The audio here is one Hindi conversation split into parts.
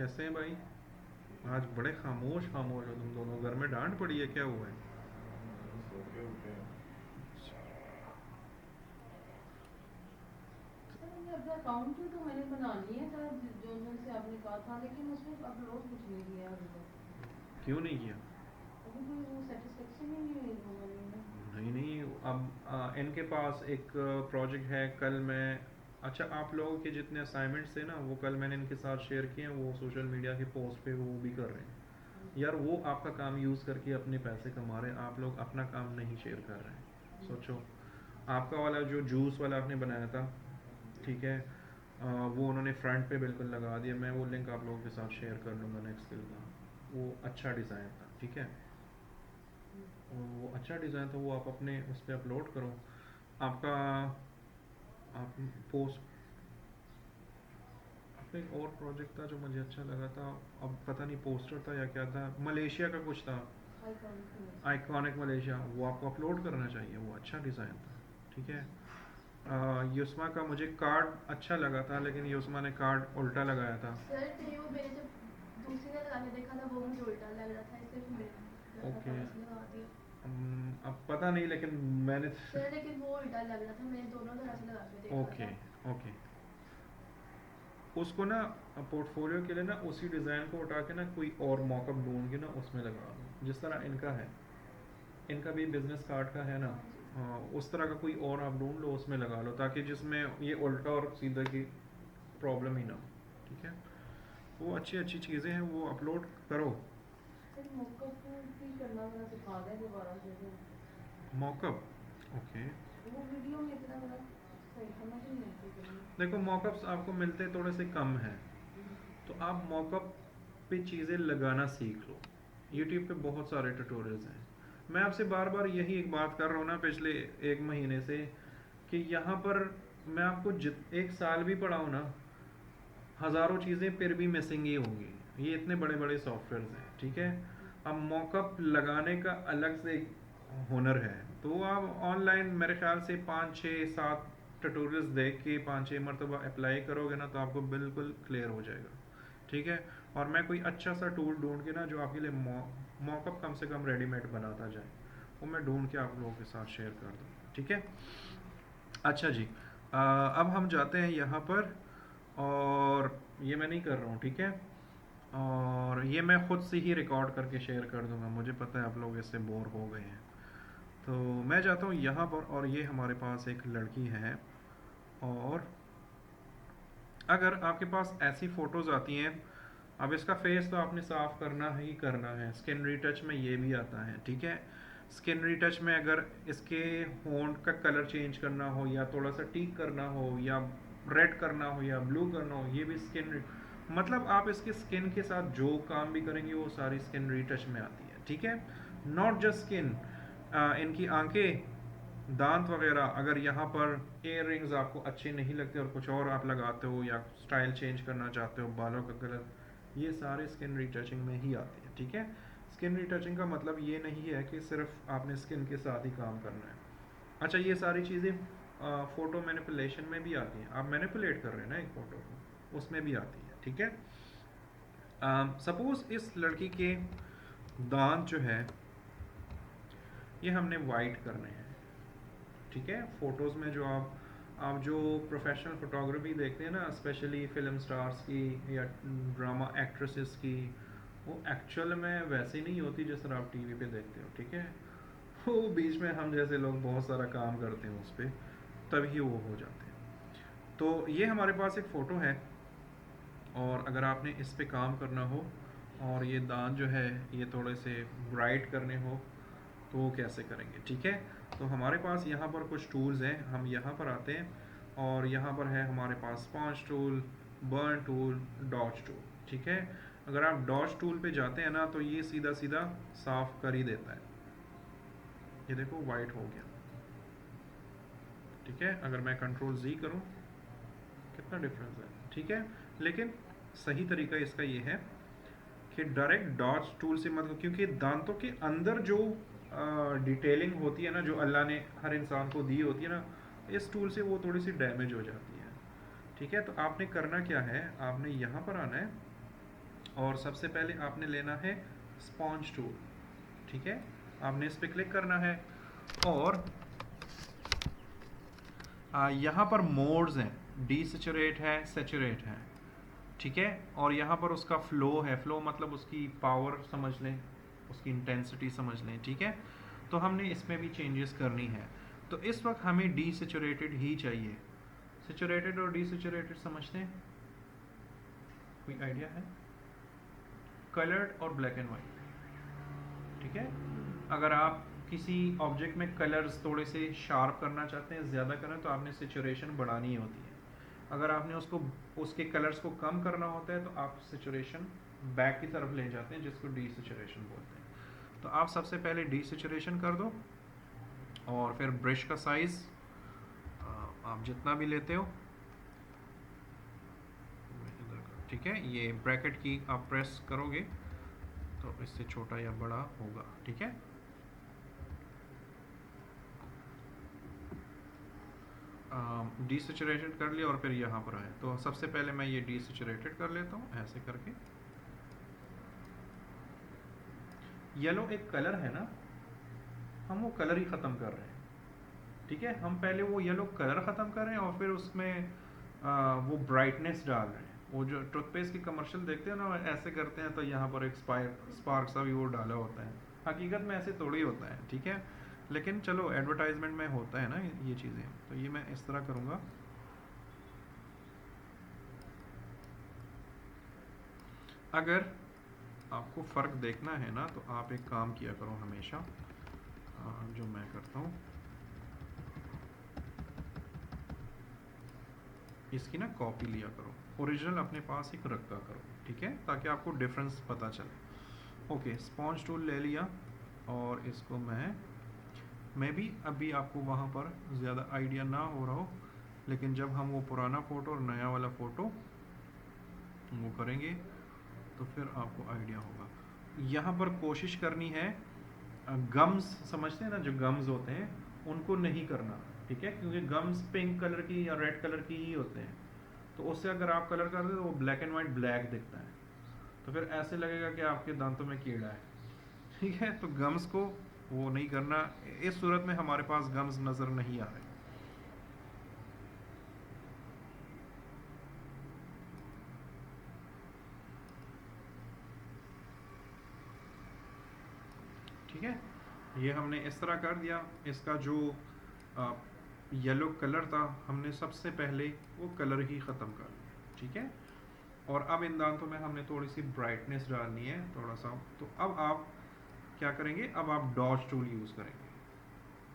कैसे हैं भाई? आज बड़े खामोश खामोश हो तुम दोनों। घर में डांट पड़ी है, क्या हुआ है? सो के उठे। सर मैंने अपना अकाउंट तो मैंने बना लिया था जो से आपने कहा था, लेकिन उसमें अपलोड कुछ नहीं किया अभी तक। क्यों नहीं किया? अभी कोई वो सेटिस्फेक्शन ही नहीं हुई हमारी ना। नहीं नहीं, अब इनके पास एक प्रोजेक्ट है। कल मैं, अच्छा, आप लोगों के जितने असाइनमेंट्स थे ना वो कल मैंने इनके साथ शेयर किए हैं। वो सोशल मीडिया के पोस्ट पे वो भी कर रहे हैं। यार वो आपका काम यूज़ करके अपने पैसे कमा रहे हैं, आप लोग अपना काम नहीं शेयर कर रहे हैं। सोचो, आपका वाला जो जूस वाला आपने बनाया था, ठीक है, वो उन्होंने फ्रंट पे बिल्कुल लगा दिया। मैं वो लिंक आप लोगों के साथ शेयर कर लूँगा नेक्स्ट स्किल का। वो अच्छा डिज़ाइन था, ठीक है। वो अच्छा डिज़ाइन था, वो आप अपने उस पर अपलोड करो। आपका आप पोस्ट, आपका एक और प्रोजेक्ट था जो मुझे अच्छा लगा था। अब पता नहीं पोस्टर था या क्या था, मलेशिया का कुछ था। आइकॉनिक आइकॉनिक मलेशिया, वो आपको अपलोड करना चाहिए। वो अच्छा डिज़ाइन था, ठीक है। युस्मा का मुझे कार्ड अच्छा लगा था, लेकिन युस्मा ने कार्ड उल्टा लगाया था। सर तो ये वो मैंने जब दूसरी ने लगा के देखा था वो मुझे उल्टा लग रहा था, इसलिए फिर मैंने लगा ओके। था वैसे लगा दिया। अब पता नहीं, लेकिन मैंने सर लेकिन वो उल्टा लग रहा था, मैंने दोनों तरह से लगा के देखा ओके था। ओके, उसको ना पोर्टफोलियो के लिए ना उसी डिज़ाइन को उठा के ना कोई और मॉकअप ढूंढ के ना उसमें लगा दो, जिस तरह इनका है। इनका भी बिजनेस कार्ड का है ना। हाँ जी। हाँ, उस तरह का कोई और आप ढूंढ लो, उसमें लगा लो, ताकि जिसमें ये उल्टा और सीधा की प्रॉब्लम ही ना हो, ठीक है। वो अच्छी अच्छी चीज़ें हैं, वो अपलोड करो। सर मॉकअप भी करना मेरा सिखा दें दोबारा से तो। Mock-up, okay. वो वीडियो में इतना मेरा सही समझ नहीं आती करनी। देखो, मॉकअप्स आपको मिलते थोड़े से कम हैं, तो आप मॉकअप पे चीज़ें लगाना सीख लो। यूट्यूब पे बहुत सारे ट्यूटोरियल्स हैं। मैं आपसे बार बार यही एक बात कर रहा हूँ ना पिछले एक महीने से, कि यहाँ पर मैं आपको जित एक साल भी पढ़ाऊँ ना, हज़ारों चीज़ें फिर भी मिसिंग ही होंगी। ये इतने बड़े बड़े सॉफ्टवेयर हैं, ठीक है। अब मॉकअप लगाने का अलग से एक हुनर है। तो आप ऑनलाइन मेरे ख्याल से 5 6 7 ट्यूटोरियल्स देख के 5 6 मरतबा अप्लाई करोगे ना, तो आपको बिल्कुल क्लियर हो जाएगा, ठीक है। और मैं कोई अच्छा सा टूल ढूंढ के ना जो आपके लिए मॉकअप कम से कम रेडीमेड बनाता जाए, वो मैं ढूंढ के आप लोगों के साथ शेयर कर दूँ, ठीक है। अच्छा जी, अब हम जाते हैं यहाँ पर। और ये मैं नहीं कर रहा हूँ, ठीक है। और ये मैं खुद से ही रिकॉर्ड करके शेयर कर दूंगा, मुझे पता है आप लोग इससे बोर हो गए हैं। तो मैं जाता हूँ यहाँ पर, और ये हमारे पास एक लड़की है। और अगर आपके पास ऐसी फ़ोटोज़ आती हैं, अब इसका फेस तो आपने साफ़ करना ही करना है। स्किन रीटच में ये भी आता है, ठीक है। स्किन रीटच में अगर इसके होंठ का कलर चेंज करना हो, या थोड़ा सा टीक करना हो, या रेड करना हो, या ब्लू करना हो, ये भी स्किन, मतलब आप इसके स्किन के साथ जो काम भी करेंगे वो सारी स्किन रीटच में आती है, ठीक है। नॉट जस्ट स्किन, इनकी आंखें, दांत वगैरह, अगर यहाँ पर इयर रिंग्स आपको अच्छे नहीं लगते और कुछ और आप लगाते हो, या स्टाइल चेंज करना चाहते हो, बालों का कलर, ये सारे स्किन रिटचिंग में ही आते हैं, ठीक है। स्किन रिटचिंग का मतलब ये नहीं है कि सिर्फ आपने स्किन के साथ ही काम करना है। अच्छा, ये सारी चीज़ें फ़ोटो मैनिपुलेशन में भी आती हैं। आप मैनिपुलेट कर रहे हैं ना एक फ़ोटो को, उसमें भी आती है, ठीक है। सपोज़ इस लड़की के दांत जो है ये हमने वाइट करने हैं, ठीक है। फ़ोटोज़ में जो आप जो प्रोफेशनल फ़ोटोग्राफी देखते हैं ना, स्पेशली फ़िल्म स्टार्स की या ड्रामा एक्ट्रेसेस की, वो एक्चुअल में वैसी नहीं होती जिस तरह आप टीवी पे देखते हो, ठीक है। वो बीच में हम जैसे लोग बहुत सारा काम करते हैं उस पर, तभी वो हो जाते हैं। तो ये हमारे पास एक फ़ोटो है, और अगर आपने इस पे काम करना हो, और ये दांत जो है ये थोड़े से ब्राइट करने हो, तो वो कैसे करेंगे, ठीक है। तो हमारे पास यहाँ पर कुछ टूल्स हैं, हम यहाँ पर आते हैं, और यहाँ पर है हमारे पास sponge tool, burn tool, dodge tool, ठीक है। अगर आप डॉज टूल पे जाते हैं ना, तो ये सीधा सीधा साफ कर ही देता है। ये देखो वाइट हो गया, ठीक है। अगर मैं कंट्रोल जी करूँ, कितना डिफरेंस है, ठीक है। लेकिन सही तरीका इसका ये है कि डायरेक्ट डॉज टूल से मतलब, क्योंकि दांतों के अंदर जो डिटेलिंग होती है ना, जो अल्लाह ने हर इंसान को दी होती है ना, इस टूल से वो थोड़ी सी डैमेज हो जाती है, ठीक है। तो आपने करना क्या है, आपने यहाँ पर आना है, और सबसे पहले आपने लेना है स्पॉन्ज टूल, ठीक है। आपने इस पे क्लिक करना है और यहाँ पर मोड्स हैं, डीसेचुरेट है, सेचुरेट है, ठीक है। और यहाँ पर उसका फ्लो है, फ्लो मतलब उसकी पावर समझ लें, उसकी इंटेंसिटी समझ लें, ठीक है। तो हमने इसमें भी चेंजेस करनी है। तो इस वक्त हमें डीसेचुरेटेड ही चाहिए। सेचुरेटेड और डीसेचुरेटेड समझते हैं, कोई आइडिया है? कलर्ड और ब्लैक एंड वाइट, ठीक है। अगर आप किसी ऑब्जेक्ट में कलर्स थोड़े से शार्प करना चाहते हैं, ज़्यादा करना, तो आपने सेचुरेशन बढ़ानी होती है। अगर आपने उसके कलर्स को कम करना होता है तो आप सेचुरेशन बैक की तरफ ले जाते हैं, जिसको डीसेचुरेशन बोलते हैं। तो आप सबसे पहले डीसेचुरेशन कर दो और फिर ब्रश का साइज़ आप जितना भी लेते हो, ठीक है। ये ब्रैकेट की आप प्रेस करोगे तो इससे छोटा या बड़ा होगा, ठीक है। डीसेचुरेटेड कर लिया और फिर यहाँ पर आए, तो सबसे पहले मैं ये डीसेचुरेटेड कर लेता हूँ ऐसे करके। येलो एक कलर है ना, हम वो कलर ही ख़त्म कर रहे हैं, ठीक है। हम पहले वो येलो कलर ख़त्म कर रहे हैं और फिर उसमें वो ब्राइटनेस डाल रहे हैं। वो जो टूथपेस्ट की कमर्शियल देखते हैं ना, ऐसे करते हैं तो यहाँ पर एक स्पार्क सा भी वो डाला होता है। हकीकत में ऐसे थोड़ी होता है, ठीक है। लेकिन चलो एडवर्टाइजमेंट में होता है ना ये चीज़ें, तो ये मैं इस तरह करूँगा। अगर आपको फ़र्क देखना है ना, तो आप एक काम किया करो हमेशा, जो मैं करता हूँ, इसकी ना कॉपी लिया करो, ओरिजिनल अपने पास एक रखा करो, ठीक है, ताकि आपको डिफरेंस पता चले। ओके, स्पॉन्ज टूल ले लिया और इसको मैं भी अभी आपको वहाँ पर ज़्यादा आइडिया ना हो रहा हो, लेकिन जब हम वो पुराना फ़ोटो और नया वाला फ़ोटो वो करेंगे तो फिर आपको आइडिया होगा। यहाँ पर कोशिश करनी है, गम्स समझते हैं ना, जो गम्स होते हैं उनको नहीं करना, ठीक है, क्योंकि गम्स पिंक कलर की या रेड कलर की ही होते हैं। तो उससे अगर आप कलर कर दे तो वो ब्लैक एंड वाइट ब्लैक दिखता है, तो फिर ऐसे लगेगा कि आपके दांतों में कीड़ा है, ठीक है। तो गम्स को वो नहीं करना। इस सूरत में हमारे पास गम्स नज़र नहीं आ रहे। ठीक है, ये हमने इस तरह कर दिया। इसका जो येलो कलर था, हमने सबसे पहले वो कलर ही ख़त्म कर लिया, ठीक है। और अब इन दांतों में हमने थोड़ी सी ब्राइटनेस डालनी है, थोड़ा सा। तो अब आप क्या करेंगे, अब आप डॉज टूल यूज़ करेंगे,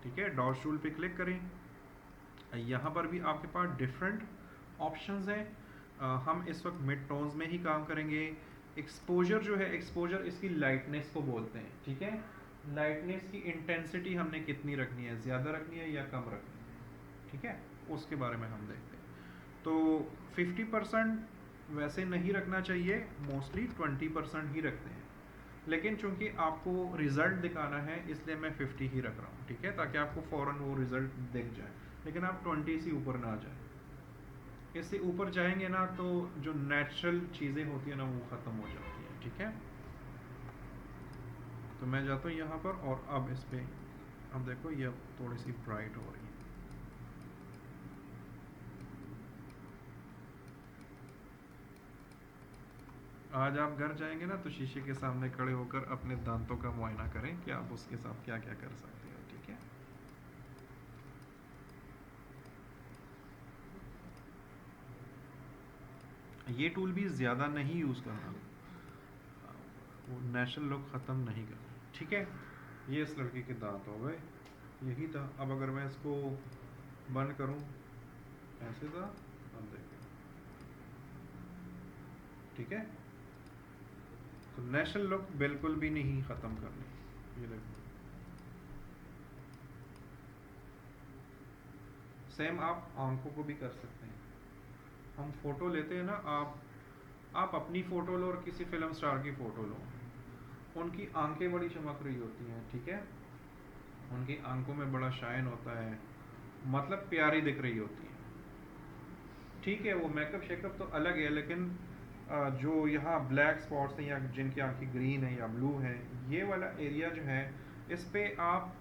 ठीक है। डॉज टूल पे क्लिक करें। यहाँ पर भी आपके पास डिफरेंट ऑप्शंस हैं। हम इस वक्त मिड टोन्स में ही काम करेंगे। एक्सपोजर जो है, एक्सपोजर इसकी लाइटनेस को बोलते हैं, ठीक है। लाइटनेस की इंटेंसिटी हमने कितनी रखनी है, ज़्यादा रखनी है या कम रखनी है, ठीक है, उसके बारे में हम देखते हैं। तो 50% वैसे नहीं रखना चाहिए, मोस्टली 20% ही रखते हैं, लेकिन चूंकि आपको रिज़ल्ट दिखाना है इसलिए मैं 50 ही रख रहा हूँ, ठीक है, ताकि आपको फ़ौरन वो रिज़ल्ट दिख जाए। लेकिन आप 20 से ऊपर ना जाए, इससे ऊपर जाएंगे ना तो जो नेचुरल चीज़ें होती हैं ना वो ख़त्म हो जाती हैं, ठीक है। तो मैं जाता हूँ यहाँ पर और अब इस पर अब देखो ये थोड़ी सी ब्राइट हो रही है। आज आप घर जाएंगे ना तो शीशे के सामने खड़े होकर अपने दांतों का मुआयना करें कि आप उसके साथ क्या क्या कर सकते हो, ठीक है। ये टूल भी ज़्यादा नहीं यूज़ करना, वो नेचुरल लुक ख़त्म नहीं करना, ठीक है। ये इस लड़के के दांत हो गए, यही था। अब अगर मैं इसको बंद करूं, ऐसे था, अब देखिए, ठीक है। तो नेचुरल लुक बिल्कुल भी नहीं ख़त्म करनी, ये देखो। सेम आप आंखों को भी कर सकते हैं। हम फ़ोटो लेते हैं ना, आप अपनी फ़ोटो लो और किसी फिल्म स्टार की फ़ोटो लो, उनकी आंखें बड़ी चमक रही होती हैं, ठीक है, उनकी आंखों में बड़ा शाइन होता है, मतलब प्यारी दिख रही होती है, ठीक है। वो मेकअप शेकअप तो अलग है, लेकिन जो यहाँ ब्लैक स्पॉट्स हैं या जिनकी आंखें ग्रीन है या ब्लू है, ये वाला एरिया जो है इस पे आप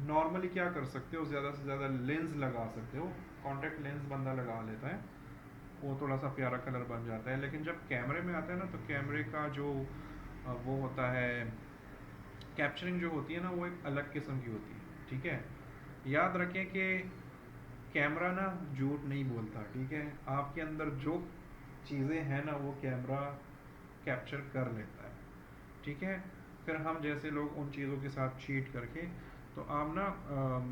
नॉर्मली क्या कर सकते हो, ज़्यादा से ज़्यादा लेंस लगा सकते हो। कॉन्टैक्ट लेंस बंदा लगा लेता है, वो थोड़ा सा प्यारा कलर बन जाता है। लेकिन जब कैमरे में आता है ना, तो कैमरे का जो वो होता है, कैप्चरिंग जो होती है ना, वो एक अलग किस्म की होती है। ठीक है, याद रखें कि कैमरा ना झूठ नहीं बोलता। ठीक है, आपके अंदर जो चीज़ें हैं ना, वो कैमरा कैप्चर कर लेता है। ठीक है, फिर हम जैसे लोग उन चीज़ों के साथ चीट करके, तो आप ना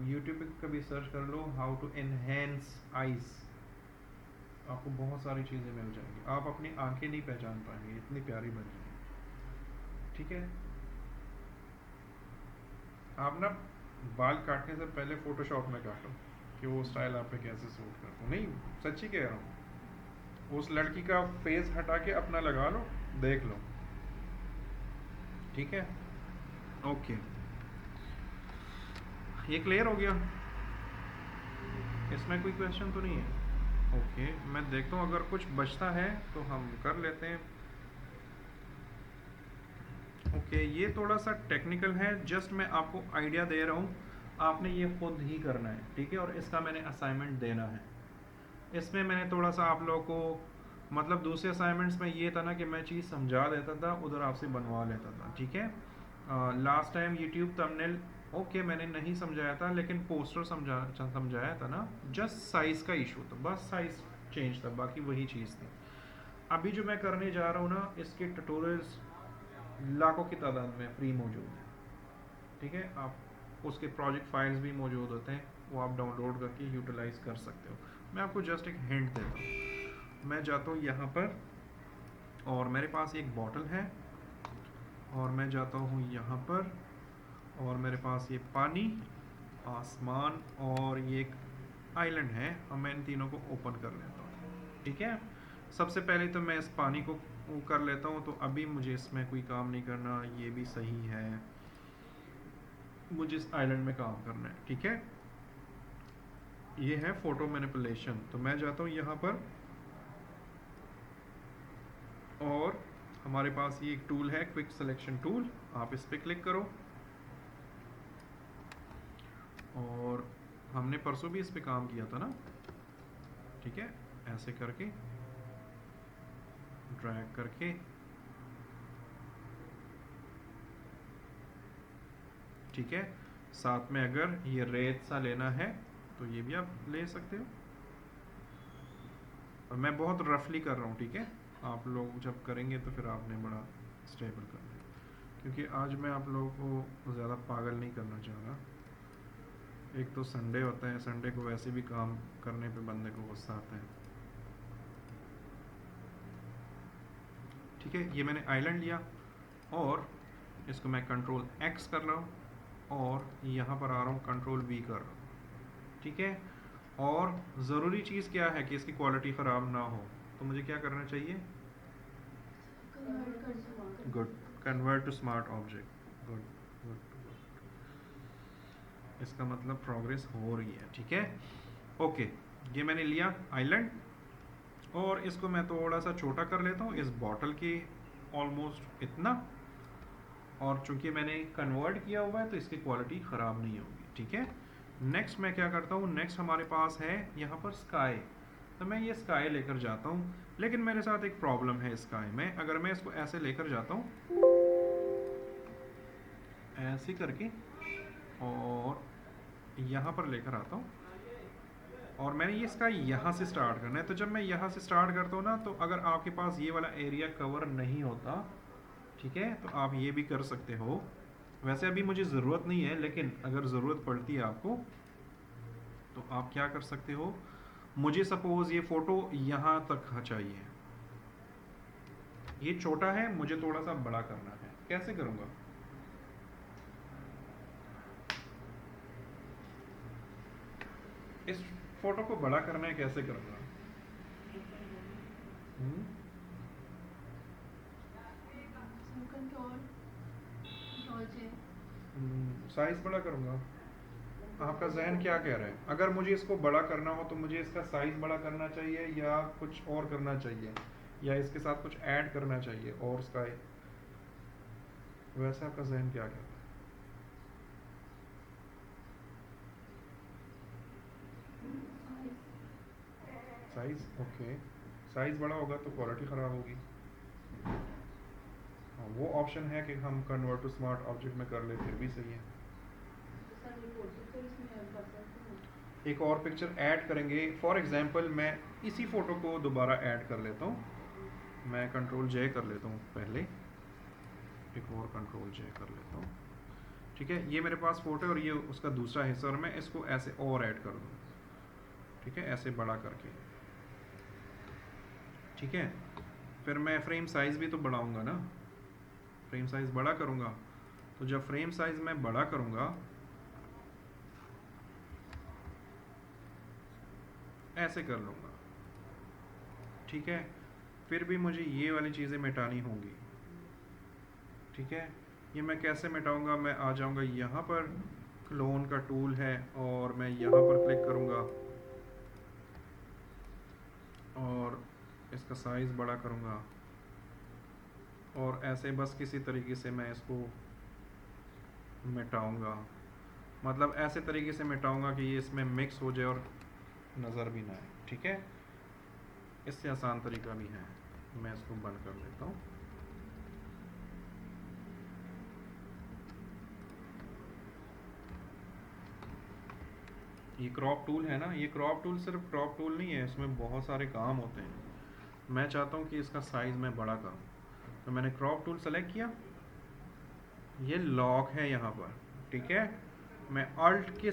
यूट्यूब पे कभी सर्च कर लो हाउ टू एनहेंस आइज़, आपको बहुत सारी चीज़ें मिल जाएंगी। आप अपनी आंखें नहीं पहचान पाएंगे, इतनी प्यारी बन जाएंगी। ठीक है, आप ना बाल काटने से पहले फोटोशॉप में काटो कि वो स्टाइल आप पे कैसे सूट करता हूँ। नहीं, सच्ची कह रहा हूँ, उस लड़की का फेस हटा के अपना लगा लो, देख लो। ठीक है, ओके, ये क्लियर हो गया? इसमें कोई क्वेश्चन तो नहीं है? ओके, मैं देखता हूँ अगर कुछ बचता है तो हम कर लेते हैं। ओके, ये थोड़ा सा टेक्निकल है, जस्ट मैं आपको आइडिया दे रहा हूँ, आपने ये खुद ही करना है। ठीक है, और इसका मैंने असाइनमेंट देना है। इसमें मैंने थोड़ा सा आप लोगों को, मतलब दूसरे असाइनमेंट्स में ये था ना कि मैं चीज़ समझा देता था, उधर आपसे बनवा लेता था। ठीक है, last time YouTube thumbnail okay मैंने नहीं समझाया था, लेकिन पोस्टर समझाया था ना, जस्ट साइज़ का इशू था, बस साइज़ चेंज था, बाकी वही चीज़ थी। अभी जो मैं करने जा रहा हूँ ना, इसके ट्यूटोरियल्स लाखों की तादाद में फ्री मौजूद है। ठीक है, आप उसके प्रोजेक्ट फाइल्स भी मौजूद होते हैं, वो आप डाउनलोड करके यूटिलाइज़ कर सकते हो। मैं आपको जस्ट एक हिंट देता हूँ। मैं जाता हूँ यहाँ पर, और मेरे पास एक बॉटल है, और मैं जाता हूँ यहाँ पर, और मेरे पास ये पानी, आसमान और ये एक आइलैंड है, और मैं इन तीनों को ओपन कर लेता हूँ। ठीक है, सबसे पहले तो मैं इस पानी को वो कर लेता हूँ, तो अभी मुझे इसमें कोई काम नहीं करना, ये भी सही है, मुझे इस आइलैंड में काम करना है। ठीक है, ये है फोटो मैनिपुलेशन। तो मैं जाता हूँ यहाँ पर, और हमारे पास ये एक टूल है, क्विक सिलेक्शन टूल, आप इस पर क्लिक करो, और हमने परसों भी इस पे काम किया था ना। ठीक है, ऐसे करके ड्रैग करके, ठीक है, साथ में अगर ये रेत सा लेना है तो ये भी आप ले सकते हो, और मैं बहुत रफली कर रहा हूँ। ठीक है, आप लोग जब करेंगे तो फिर आपने बड़ा स्टेबल करना है, क्योंकि आज मैं आप लोगों को ज़्यादा पागल नहीं करना चाह रहा। एक तो संडे होता है, संडे को वैसे भी काम करने पे बंदे को गुस्सा आता है। ठीक है, ये मैंने आइलैंड लिया, और इसको मैं कंट्रोल एक्स कर रहा हूँ, और यहाँ पर आ रहा हूँ कंट्रोल वी कर रहा हूँ। ठीक है, और ज़रूरी चीज़ क्या है कि इसकी क्वालिटी ख़राब ना हो, तो मुझे क्या करना चाहिए? Good, convert to smart object. Good good good, इसका मतलब प्रोग्रेस हो रही है। ठीक है, ओके, ये मैंने लिया आइलैंड, और इसको मैं थोड़ा सा छोटा कर लेता हूँ, इस बॉटल के ऑलमोस्ट इतना, और चूंकि मैंने कन्वर्ट किया हुआ है तो इसकी क्वालिटी ख़राब नहीं होगी। ठीक है, नेक्स्ट मैं क्या करता हूँ, नेक्स्ट हमारे पास है यहाँ पर स्काई, तो मैं ये स्काई लेकर जाता हूँ, लेकिन मेरे साथ एक प्रॉब्लम है स्काई में। अगर मैं इसको ऐसे लेकर जाता हूँ, ऐसे करके, और यहाँ पर लेकर आता हूँ, और मैंने ये स्काई यहाँ से स्टार्ट करना है, तो जब मैं यहाँ से स्टार्ट करता हूँ ना, तो अगर आपके पास ये वाला एरिया कवर नहीं होता, ठीक है, तो आप ये भी कर सकते हो। वैसे अभी मुझे ज़रूरत नहीं है, लेकिन अगर ज़रूरत पड़ती है आपको, तो आप क्या कर सकते हो। मुझे सपोज़ ये फ़ोटो यहाँ तक चाहिए, ये छोटा है, मुझे थोड़ा सा बड़ा करना है, कैसे करूँगा? इस फोटो को बड़ा करना है, कैसे करूँगा? साइज बड़ा करूँगा। आपका जहन क्या कह रहा है? अगर मुझे इसको बड़ा करना हो तो मुझे इसका साइज बड़ा करना चाहिए या कुछ और करना चाहिए? या इसके साथ कुछ ऐड करना चाहिए और स्काई, वैसे आपका जहन क्या कहता है? साइज, ओके, साइज बड़ा होगा तो क्वालिटी ख़राब होगी। हाँ, वो ऑप्शन है कि हम कन्वर्ट टू स्मार्ट ऑब्जेक्ट में कर ले, फिर भी सही है। तो सर ये फोटो तो इसमें ऐड कर सकते हैं। एक और पिक्चर ऐड करेंगे, फॉर एग्जांपल मैं इसी फ़ोटो को दोबारा ऐड कर लेता हूँ। मैं कंट्रोल जे कर लेता हूँ पहले, एक और कंट्रोल जे कर लेता हूँ। ठीक है, ये मेरे पास फ़ोटो है और ये उसका दूसरा हिस्सा, और मैं इसको ऐसे और ऐड कर दूँ। ठीक है, ऐसे बड़ा करके। ठीक है, फिर मैं फ्रेम साइज़ भी तो बढ़ाऊंगा ना, फ्रेम साइज़ बड़ा करूँगा। तो जब फ्रेम साइज़ मैं बड़ा करूँगा, ऐसे कर लूँगा। ठीक है, फिर भी मुझे ये वाली चीज़ें मिटानी होंगी। ठीक है, ये मैं कैसे मिटाऊंगा? मैं आ जाऊंगा यहाँ पर, क्लोन का टूल है, और मैं यहाँ पर क्लिक करूँगा और इसका साइज़ बड़ा करूँगा, और ऐसे बस किसी तरीके से मैं इसको मिटाऊंगा। मतलब ऐसे तरीके से मिटाऊंगा कि ये इसमें मिक्स हो जाए और नज़र भी ना आए। ठीक है, इससे आसान तरीका भी है। मैं इसको बंद कर देता हूँ। ये क्रॉप टूल है ना, ये क्रॉप टूल सिर्फ क्रॉप टूल नहीं है, इसमें बहुत सारे काम होते हैं। मैं चाहता हूँ कि इसका साइज़ मैं बड़ा करूँ, तो मैंने क्रॉप टूल सेलेक्ट किया, ये लॉक है यहाँ पर। ठीक है, मैं अल्ट के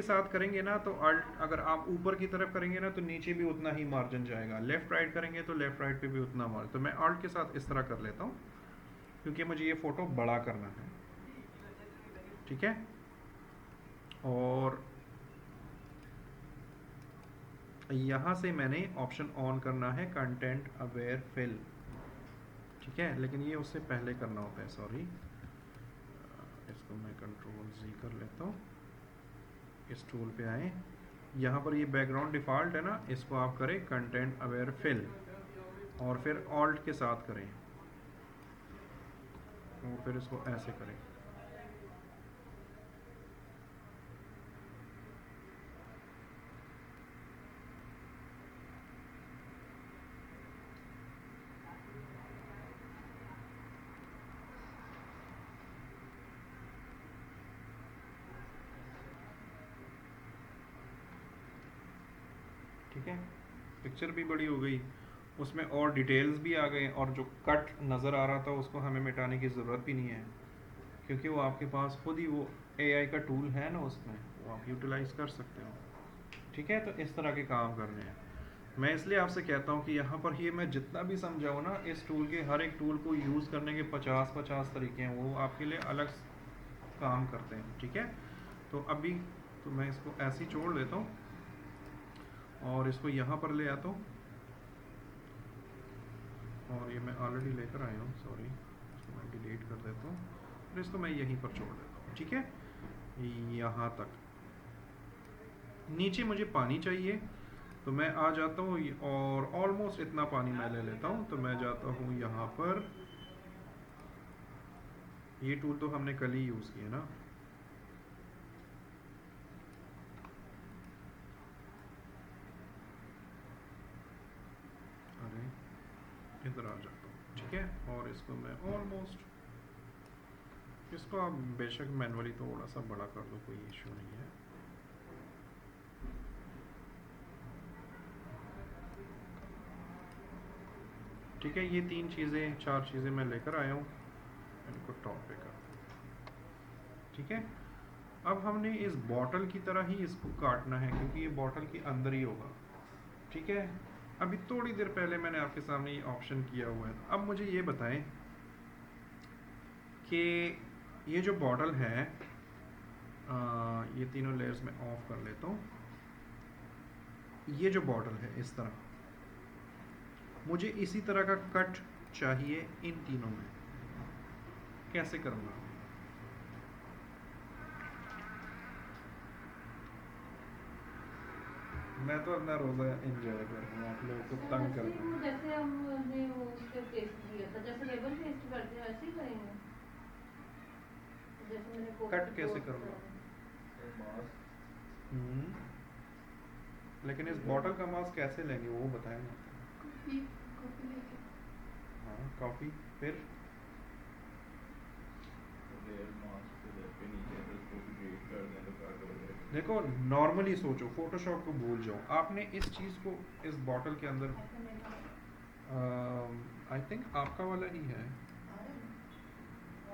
साथ करेंगे ना, तो अल्ट अगर आप ऊपर की तरफ करेंगे ना तो नीचे भी उतना ही मार्जिन जाएगा, लेफ़्ट राइट करेंगे तो लेफ़्ट राइट पे भी उतना मार्जिन। तो मैं अल्ट के साथ इस तरह कर लेता हूँ क्योंकि मुझे ये फ़ोटो बड़ा करना है। ठीक है, और यहाँ से मैंने ऑप्शन ऑन करना है कंटेंट अवेयर फिल। ठीक है, लेकिन ये उससे पहले करना होता है, सॉरी। इसको मैं कंट्रोल जी कर लेता हूँ, इस टूल पे आए, यहाँ पर ये बैकग्राउंड डिफ़ॉल्ट है ना, इसको आप करें कंटेंट अवेयर फिल, और फिर ऑल्ट के साथ करें, और फिर इसको ऐसे करें। ठीक है, पिक्चर भी बड़ी हो गई, उसमें और डिटेल्स भी आ गए, और जो कट नज़र आ रहा था उसको हमें मिटाने की ज़रूरत भी नहीं है, क्योंकि वो आपके पास खुद ही वो एआई का टूल है ना, उसमें वो आप यूटिलाइज़ कर सकते हो। ठीक है, तो इस तरह के काम करने हैं। मैं इसलिए आपसे कहता हूँ कि यहाँ पर ये मैं जितना भी समझाऊँ ना, इस टूल के हर एक टूल को यूज़ करने के 50-50 तरीके हैं, वो आपके लिए अलग काम करते हैं। ठीक है, तो अभी तो मैं इसको ऐसे ही छोड़ देता हूँ और इसको यहाँ पर ले आता हूँ, और ये मैं ऑलरेडी लेकर आया हूँ, सॉरी, इसको मैं डिलीट कर देता हूँ, और इसको मैं यहीं पर छोड़ देता हूँ। ठीक है, यहाँ तक। नीचे मुझे पानी चाहिए, तो मैं आ जाता हूँ और ऑलमोस्ट इतना पानी मैं ले लेता हूँ, तो मैं जाता हूँ यहाँ पर। ये टूल तो हमने कल ही यूज़ किया ना, अरे इधर आ जाता हूँ। ठीक है, और इसको मैं ऑलमोस्ट, इसको आप बेशक मैनुअली थोड़ा सा बड़ा कर दो, कोई इशू नहीं है। ठीक है, ये 4 चीज़ें मैं लेकर आया हूँ, इनको टॉप पे कर दूँ। ठीक है, अब हमने इस बॉटल की तरह ही इसको काटना है, क्योंकि ये बॉटल के अंदर ही होगा। ठीक है, अभी थोड़ी देर पहले मैंने आपके सामने ये ऑप्शन किया हुआ है। अब मुझे ये बताएं कि ये जो बॉटल है, ये तीनों लेयर्स में ऑफ कर लेता हूँ। ये जो बॉटल है इस तरह, मुझे इसी तरह का कट चाहिए इन तीनों में। कैसे करूँगा? मैं तो अपना रोज़ा एंजॉय कर रहा हूँ, आप लोगों को सर, तंग कर वैसे ही रहा वो हूँ। जैसे हमने वो उस पे पेस्ट किया था, जैसे लेबर पेस्ट करते हैं वैसे ही करेंगे। जैसे मैंने कॉपी कट कैसे पोस्ट करूँगा? तो मास्क लेकिन इस बॉटल का मास कैसे लेंगे वो बताएं ना। कॉपी कॉपी लेके हाँ कॉपी, फिर लेयर मास्क पे लेके नीचे तो इसको भी ड्रेप कर दें तो कट हो जाएगा। देखो नॉर्मली सोचो, फोटोशॉप को भूल जाओ, आपने इस चीज़ को इस बॉटल के अंदर, ऐसा मेरा आई थिंक आपका वाला ही है। आ रहा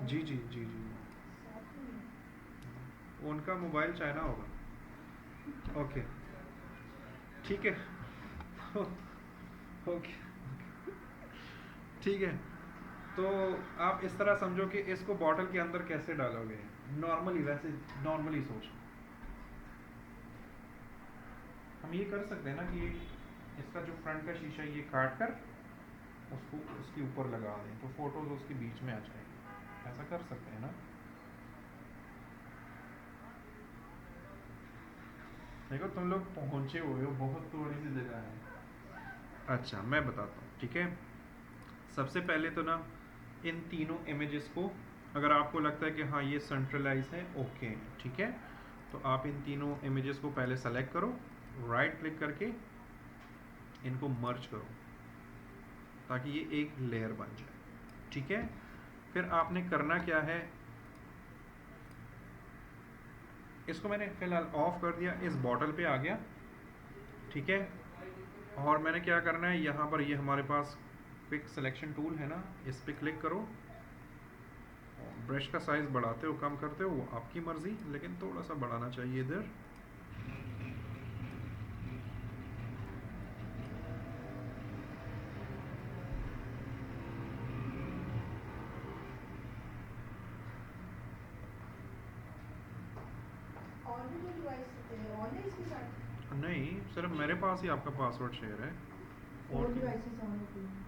है जी जी जी जी, साथ में ही। उनका मोबाइल चाइना होगा। ओके ठीक है। ओके ठीक है, तो आप इस तरह समझो कि इसको बॉटल के अंदर कैसे डालोगे, नॉर्मली वैसे नॉर्मली सोचो। हम ये कर सकते हैं ना कि इसका जो फ्रंट का शीशा है ये काट कर उसको उसके ऊपर लगा दें तो फोटोज उसके बीच में आ जाएंगी, ऐसा कर सकते हैं ना। देखो तुम लोग पहुंचे हुए हो, बहुत थोड़ी सी जगह है। अच्छा मैं बताता हूँ, ठीक है। सबसे पहले तो ना इन तीनों इमेजेस को, अगर आपको लगता है कि हाँ ये सेंट्रलाइज है, ओके ठीक है, तो आप इन तीनों इमेजेस को पहले सेलेक्ट करो, राइट क्लिक करके इनको मर्ज करो ताकि ये एक लेयर बन जाए, ठीक है। फिर आपने करना क्या है, इसको मैंने फिलहाल ऑफ कर दिया, इस बॉटल पे आ गया, ठीक है। और मैंने क्या करना है, यहाँ पर ये हमारे पास क्विक सिलेक्शन टूल है ना, इस पे क्लिक करो, ब्रश का साइज बढ़ाते हो कम करते हो वो आपकी मर्जी, लेकिन थोड़ा सा बढ़ाना चाहिए इधर। और भी कोई डिवाइस ऑन है इसके साथ? नहीं सिर्फ मेरे पास ही आपका पासवर्ड शेयर है, और और डिवाइसेस ऑन होती हैं?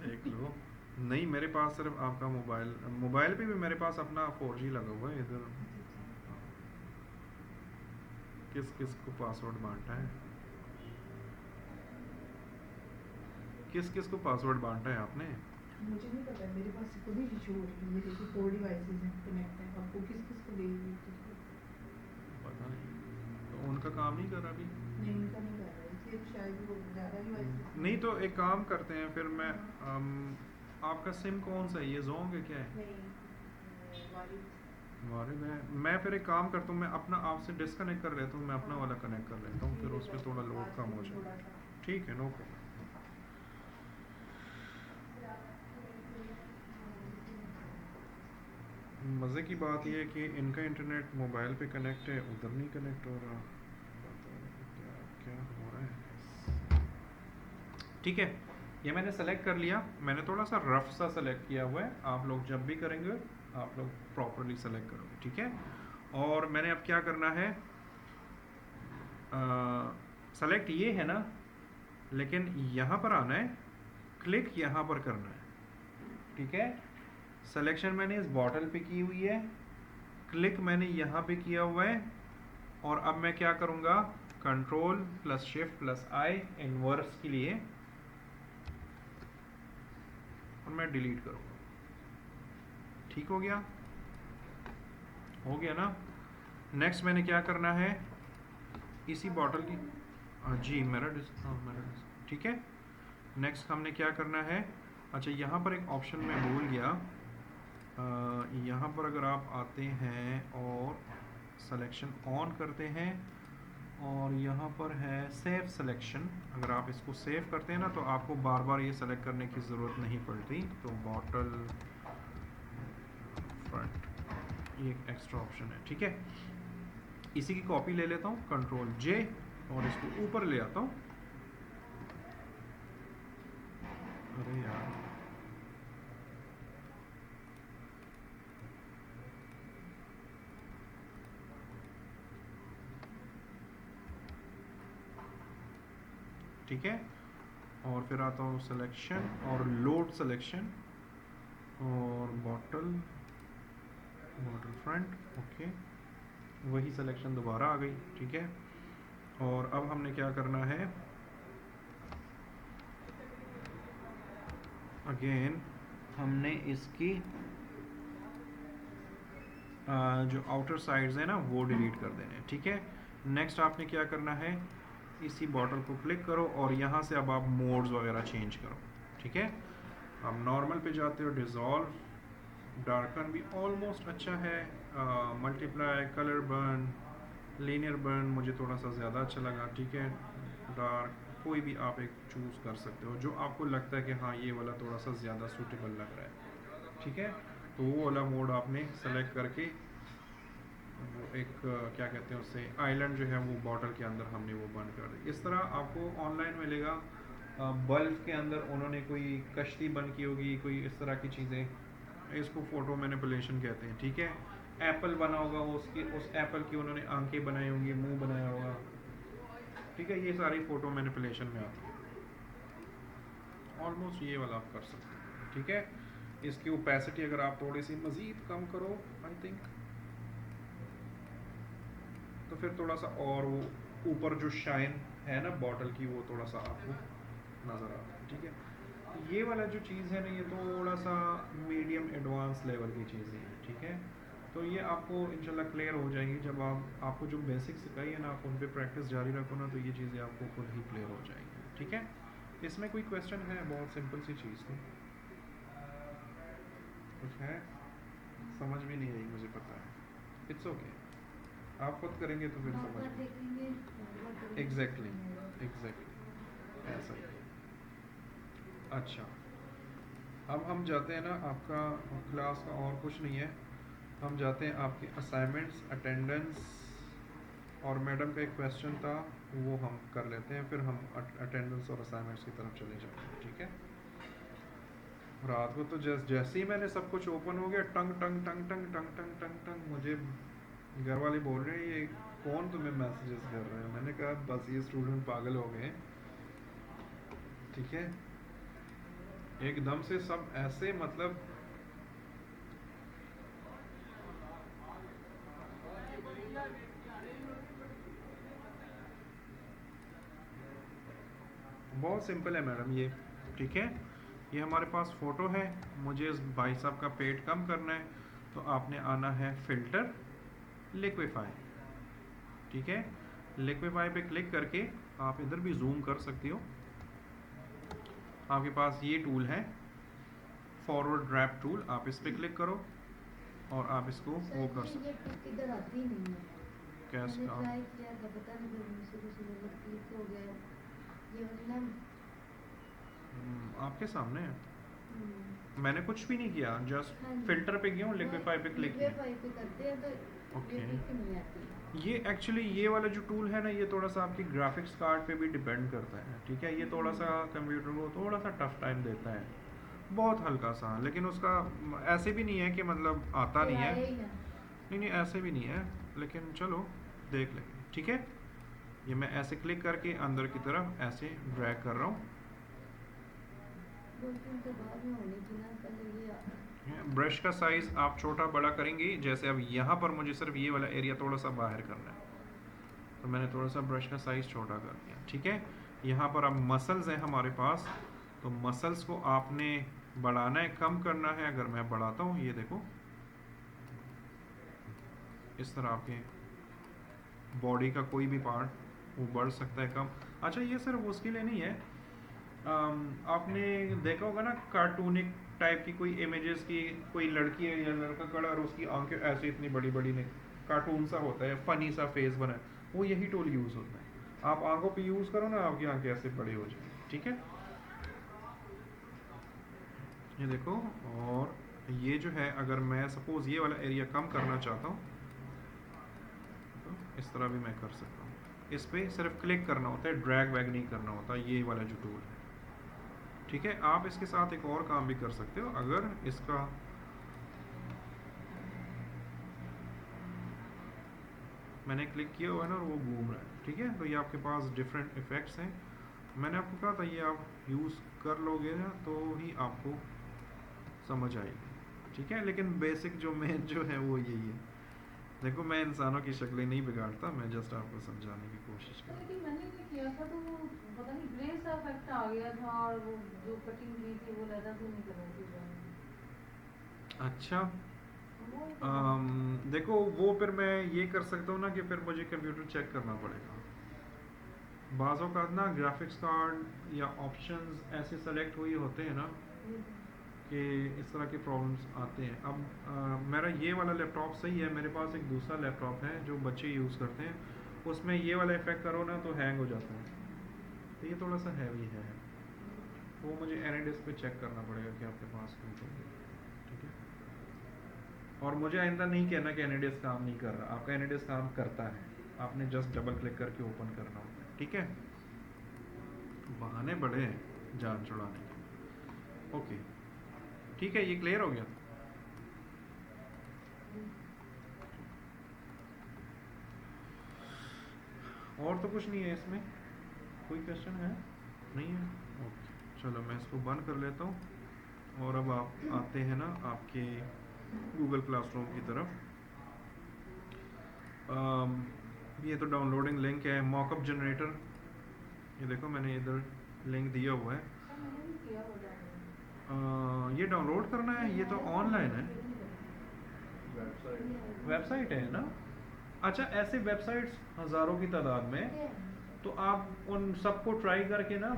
देख लो। नहीं मेरे पास सिर्फ आपका मोबाइल, मोबाइल पे भी मेरे पास अपना 4G लगा हुआ है इधर। किस किस को पासवर्ड बांटा है, किस किस को पासवर्ड बांटा है आपने? मुझे नहीं पता, मेरे पास खुद ही इशू हो रही है, मेरे को 4 डिवाइसेस हैं कनेक्ट है, आपको किस किस को देगी? पता नहीं, तो उनका काम नहीं कर रहा अभी। नहीं उनका नहीं कर रहा है, इसलिए शायद वो ज़्यादा डिवाइसेस नहीं तो एक काम करते हैं फिर मैं, आपका सिम कौन सा है, ये जोंग है क्या है? नहीं वालिद। वारिद है। मैं फिर एक काम करता हूँ, मैं अपना आपसे डिस्कनेक्ट कर लेता हूँ, मैं अपना वाला कनेक्ट कर लेता हूँ, फिर उस पर थोड़ा लोड कम हो जाए। ठीक है, नो प्रॉब्लम। मज़े की बात यह है कि इनका इंटरनेट मोबाइल पे कनेक्ट है, उधर नहीं कनेक्ट हो रहा, पता नहीं क्या क्या हो रहा है। ठीक है, ये मैंने सेलेक्ट कर लिया, मैंने थोड़ा सा रफ सा सेलेक्ट किया हुआ है, आप लोग जब भी करेंगे आप लोग प्रॉपरली सेलेक्ट करोगे, ठीक है। और मैंने अब क्या करना है, सेलेक्ट ये है ना, लेकिन यहाँ पर आना है, क्लिक यहाँ पर करना है, ठीक है। सिलेक्शन मैंने इस बॉटल पे की हुई है, क्लिक मैंने यहाँ पे किया हुआ है, और अब मैं क्या करूँगा, कंट्रोल प्लस शिफ्ट प्लस आई इनवर्स के लिए, और मैं डिलीट करूँगा। ठीक हो गया, हो गया ना। नेक्स्ट मैंने क्या करना है, इसी बॉटल की, जी मेरा ठीक है। नेक्स्ट हमने क्या करना है, अच्छा यहाँ पर एक ऑप्शन मैं भूल गया, यहाँ पर अगर आप आते हैं और सिलेक्शन ऑन करते हैं, और यहाँ पर है सेव सिलेक्शन, अगर आप इसको सेव करते हैं ना तो आपको बार बार ये सेलेक्ट करने की ज़रूरत नहीं पड़ती। तो बॉटल फ्रंट ये एक एक्स्ट्रा ऑप्शन है, ठीक है। इसी की कॉपी ले लेता हूँ, कंट्रोल जे, और इसको ऊपर ले आता हूँ। अरे यार ठीक है, और फिर आता हूँ सिलेक्शन और लोड सिलेक्शन, और बॉटल फ्रंट, ओके, वही सिलेक्शन दोबारा आ गई, ठीक है। और अब हमने क्या करना है, अगेन हमने इसकी जो आउटर साइड्स है ना वो डिलीट कर देने हैं, ठीक है। नेक्स्ट आपने क्या करना है, इसी बॉटल को क्लिक करो और यहाँ से अब आप मोड्स वगैरह चेंज करो, ठीक है। आप नॉर्मल पे जाते हो, डिज़ोल्व, डार्कन भी ऑलमोस्ट अच्छा है, multiply, colour burn, linear burn मुझे थोड़ा सा ज़्यादा अच्छा लगा, ठीक है। डार्क, कोई भी आप एक चूज़ कर सकते हो जो आपको लगता है कि हाँ ये वाला थोड़ा सा ज़्यादा सूटेबल लग रहा है, ठीक है। तो वो वाला मोड आपने सेलेक्ट करके वो एक क्या कहते हैं उससे आइलैंड जो है वो बॉटल के अंदर हमने वो बंद कर दी। इस तरह आपको ऑनलाइन मिलेगा, बल्ब के अंदर उन्होंने कोई कश्ती बंद की होगी, कोई इस तरह की चीज़ें, इसको फ़ोटो मैनिपुलेशन कहते हैं, ठीक है। एप्पल बना होगा, उसकी उस एप्पल की उन्होंने आंखें बनाई होंगी, मुंह बनाया होगा, ठीक है। ये सारी फ़ोटो मैनिपुलेशन में आती है। ऑलमोस्ट ये वाला आप कर सकते हैं, ठीक है। इसकी ओपेसिटी अगर आप थोड़ी सी मज़ीद कम करो आई थिंक, तो फिर थोड़ा सा और वो ऊपर जो शाइन है ना बॉटल की वो थोड़ा सा आपको नज़र आता है, ठीक है। ये वाला जो चीज़ है ना ये थोड़ा सा मीडियम एडवांस लेवल की चीज़ें हैं, ठीक है। तो ये आपको इंशाल्लाह क्लियर हो जाएंगी जब आपको जो बेसिक सिखाई है ना आप उन पर प्रैक्टिस जारी रखो ना, तो ये चीज़ें आपको खुद ही क्लियर हो जाएंगी, ठीक है। इसमें कोई क्वेश्चन है, बहुत सिंपल सी चीज़ थी, कुछ है समझ भी नहीं आई मुझे पता है, इट्स ओके, आप खुद करेंगे तो फिर समझ में, एग्जैक्टली एग्जैक्टली ऐसा ही। अच्छा, अब हम जाते हैं ना, आपका क्लास का और कुछ नहीं है, हम जाते हैं आपके असाइनमेंट्स, अटेंडेंस और मैडम का एक क्वेश्चन था वो हम कर लेते हैं, फिर हम अटेंडेंस और असाइनमेंट्स की तरफ चले जाते हैं, ठीक है। रात को तो जैसे ही मैंने सब कुछ ओपन हो गया, टंग टंग टंग टंग टंग टंग टंग टंग, मुझे घर वाले बोल रहे हैं ये कौन तुम्हें मैसेजेस कर रहे हैं। मैंने कहा बस ये स्टूडेंट पागल हो गए, ठीक है। एकदम से सब ऐसे मतलब बहुत सिंपल है मैडम ये, ठीक है। ये हमारे पास फ़ोटो है, मुझे इस भाई साहब का पेट कम करना है, तो आपने आना है फ़िल्टर, लिक्विफाई, ठीक है। लिक्विफाई पे क्लिक करके आप इधर भी जूम कर सकती हो, आपके पास ये टूल है फॉरवर्ड ड्रैप टूल, आप इस पे क्लिक करो और आप इसको वो कर सकते हो। इधर आती नहीं है, कैसे मैंने ट्राई किया था, पता नहीं फिर मुझसे कुछ गलत क्लिक हो गया, ये मतलब आपके सामने है, मैंने कुछ भी नहीं किया, जस्ट हाँ जी। फिल्टर पे गया हूँ, लिक्विफाई पे क्लिक किया। लिक्विफाई पे करते हैं तो ओके। ये टिक नहीं आती। ये एक्चुअली ये वाला जो टूल है ना ये थोड़ा सा आपकी ग्राफिक्स कार्ड पे भी डिपेंड करता है, ठीक है। ये थोड़ा सा कंप्यूटर को थोड़ा सा टफ टाइम देता है, बहुत हल्का सा, लेकिन उसका ऐसे भी नहीं है कि मतलब आता नहीं है, नहीं नहीं ऐसे भी नहीं है, लेकिन चलो देख लेंगे, ठीक है। ये मैं ऐसे क्लिक करके अंदर की तरफ ऐसे ड्रैग कर रहा हूँ, ब्रश का साइज़ आप छोटा बड़ा करेंगे, जैसे अब यहाँ पर मुझे सिर्फ ये वाला एरिया थोड़ा सा बाहर करना है, तो मैंने थोड़ा सा ब्रश का साइज़ छोटा कर दिया, ठीक है। यहाँ पर अब मसल्स हैं हमारे पास, तो मसल्स को आपने बढ़ाना है, कम करना है। अगर मैं बढ़ाता हूँ, ये देखो इस तरह आपके बॉडी का कोई भी पार्ट वो बढ़ सकता है, कम। अच्छा, ये सिर्फ उसके लिए नहीं है, आपने देखा होगा ना कार्टूनिक टाइप की कोई इमेजेस की, कोई लड़की है या लड़का खड़ा और उसकी आंखें ऐसे इतनी बड़ी बड़ी नहीं, कार्टून सा होता है, फनी सा फेस बना है, वो यही टूल यूज़ होता है। आप आंखों पे यूज़ करो ना, आपकी आंखें ऐसे बड़ी हो जाएंगी, ठीक है। ये देखो, और ये जो है अगर मैं सपोज ये वाला एरिया कम करना चाहता हूँ तो इस तरह भी मैं कर सकता हूँ। इस पर सिर्फ क्लिक करना होता है, ड्रैग वैग नहीं करना होता, ये वाला जो टूल है, ठीक है। आप इसके साथ एक और काम भी कर सकते हो, अगर इसका मैंने क्लिक किया हुआ है ना और वो घूम रहा है, ठीक है, तो ये आपके पास डिफरेंट इफ़ेक्ट्स हैं। मैंने आपको कहा था ये आप यूज़ कर लोगे ना तो ही आपको समझ आएगी, ठीक है। लेकिन बेसिक जो मेन जो है वो यही है, देखो मैं इंसानों की शक्लें नहीं बिगाड़ता, मैं जस्ट आपको समझाने की कोशिश कर रहा लेकिन मैंने भी किया था तो वो पता नहीं ग्रे सा इफेक्ट आ गया था, और वो जो कटिंग की थी वो लेदर से नहीं कर रही थी हूँ। अच्छा, वो तो देखो वो फिर मैं ये कर सकता हूँ ना कि फिर मुझे कंप्यूटर चेक करना पड़ेगा। बाज़ औक़ात ना ग्राफिक्स कार्ड या ऑप्शंस ऐसे सेलेक्ट हुए होते हैं ना कि इस तरह के प्रॉब्लम्स आते हैं। अब मेरा ये वाला लैपटॉप सही है, मेरे पास एक दूसरा लैपटॉप है जो बच्चे यूज़ करते हैं, उसमें ये वाला इफेक्ट करो ना तो हैंग हो जाता है, तो ये थोड़ा सा हैवी है, वो मुझे एनएडिस्क पे चेक करना पड़ेगा कि आपके पास कोई प्रॉब्लम है, ठीक है। और मुझे आइंदा नहीं कहना कि एनएडिस्क काम नहीं कर रहा, आपका एनएडिस्क काम करता है, आपने जस्ट डबल क्लिक करके ओपन करना होता है, ठीक है। बहाने बड़े हैं जान छुड़ाने के। ओके ठीक है, ये क्लियर हो गया। और तो कुछ नहीं है इसमें, कोई क्वेश्चन है नहीं है? ओके चलो मैं इसको बंद कर लेता हूँ और अब आप आते हैं ना आपके गूगल क्लासरूम की तरफ। ये तो डाउनलोडिंग लिंक है, मॉकअप जनरेटर, ये देखो मैंने इधर लिंक दिया हुआ है। सर मैंने भी किया हो जाता ये डाउनलोड करना है, ये तो ऑनलाइन है, वेबसाइट वेबसाइट है ना। अच्छा ऐसे वेबसाइट्स हज़ारों की तादाद में, तो आप उन सबको ट्राई करके ना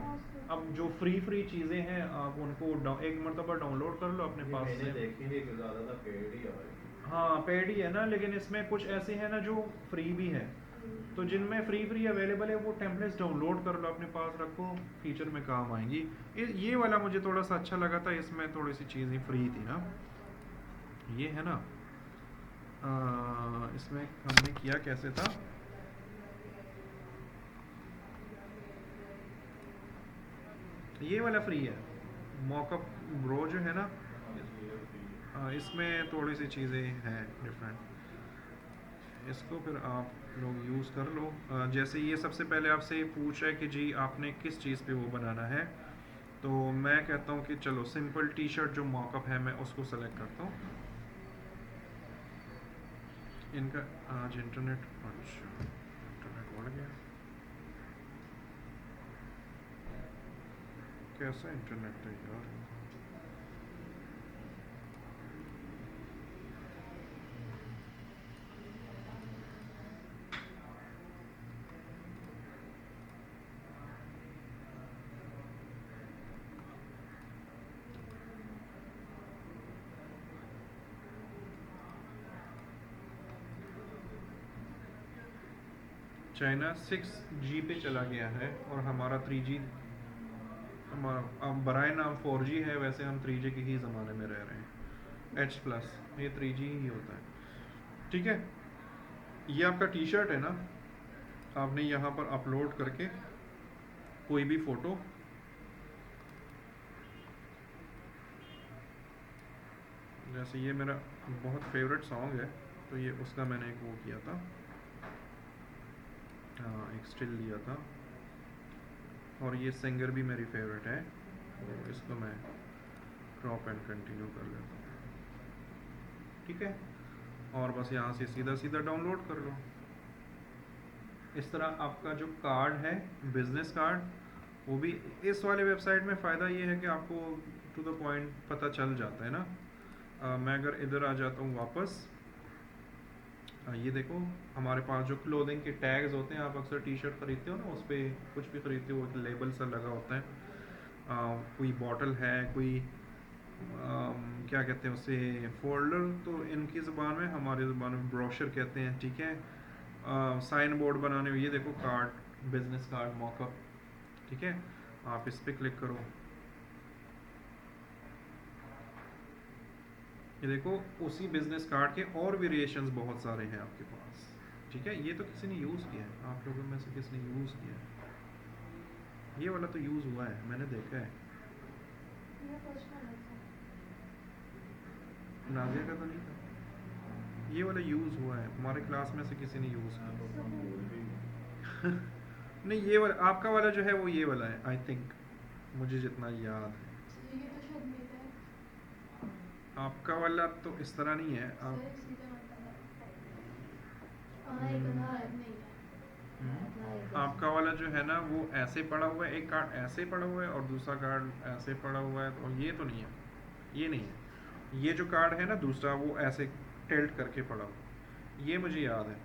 अब जो फ्री चीज़ें हैं आप उनको एक मरतबा डाउनलोड कर लो अपने पास मैंने से। देखी है कि ज़्यादातर पेड ही आ रही है। हाँ पेड ही है ना, लेकिन इसमें कुछ ऐसे हैं ना जो फ्री भी है, तो जिनमें फ्री अवेलेबल है वो टेम्पलेट्स डाउनलोड कर लो अपने पास रखो, फ्यूचर में काम आएंगी। ये वाला मुझे थोड़ा सा अच्छा लगा था, इसमें थोड़ी सी चीज़ें फ्री थी ना, ये है ना। इसमें हमने किया कैसे था, ये वाला फ्री है, मॉकअप ब्रो जो है ना, हाँ जी ये फ्री है। इसमें थोड़ी सी चीज़ें हैं डिफरेंट, इसको फिर आप लोग यूज़ कर लो। जैसे ये सबसे पहले आपसे पूछ रहा है कि जी आपने किस चीज़ पे वो बनाना है, तो मैं कहता हूँ कि चलो सिंपल टी शर्ट जो मॉकअप है मैं उसको सेलेक्ट करता हूँ। इनका आज इंटरनेट, अच्छा इंटरनेट बढ़ गया, कैसा इंटरनेट है यार। चाइना 6G पे चला गया है और हमारा 3G, हमारा अब बराए नाम 4G है, वैसे हम 3G के ही ज़माने में रह रहे हैं, H+, ये 3G ही होता है, ठीक है। ये आपका टी शर्ट है ना, आपने यहाँ पर अपलोड करके कोई भी फ़ोटो, जैसे ये मेरा बहुत फेवरेट सॉन्ग है तो ये उसका मैंने एक वो किया था, एक स्टिल लिया था, और ये सिंगर भी मेरी फेवरेट है, तो इसको मैं क्रॉप एंड कंटिन्यू कर लेता हूँ, ठीक है। और बस यहाँ से सीधा डाउनलोड कर लो। इस तरह आपका जो कार्ड है बिजनेस कार्ड, वो भी इस वाले वेबसाइट में फ़ायदा ये है कि आपको टू द पॉइंट पता चल जाता है ना। मैं अगर इधर आ जाता हूँ वापस, ये देखो हमारे पास जो क्लोथिंग के टैग्स होते हैं, आप अक्सर टी शर्ट खरीदते हो ना, उस पर कुछ भी खरीदते हो एक लेबल सा लगा होता है, कोई बॉटल है, कोई क्या कहते हैं उसे, फोल्डर तो इनकी ज़बान में, हमारी ज़बान में ब्रोशर कहते हैं, ठीक है। साइन बोर्ड बनाने में, ये देखो कार्ड, बिजनेस कार्ड मॉकअप, ठीक है, आप इस पर क्लिक करो, ये देखो उसी बिजनेस कार्ड के और वेरिएशंस बहुत सारे हैं आपके पास, ठीक है। ये तो किसी ने यूज़ किया है, आप लोगों में से किसने यूज़ किया है, ये वाला तो यूज़ हुआ है, मैंने देखा है। नाजिया का तो नहीं था, ये वाला यूज़ हुआ है, हमारे क्लास में से किसी ने यूज़ मैं तो अपना भूल भी किया। नहीं ये वाला आपका वाला जो है वो ये वाला है, आई थिंक, मुझे जितना याद है। ये तो शायद मेरा है। आपका वाला तो इस तरह नहीं है, आप सर सीधा आता है। हाँ एक आधा नहीं है, हम्म, आधा एक आपका वाला जो है ना वो ऐसे पड़ा हुआ है, एक कार्ड ऐसे पड़ा हुआ है और दूसरा कार्ड ऐसे पड़ा हुआ है, तो ये तो नहीं है, ये नहीं है। ये जो कार्ड है ना दूसरा वो ऐसे टिल्ट करके पड़ा हुआ है, ये मुझे याद है।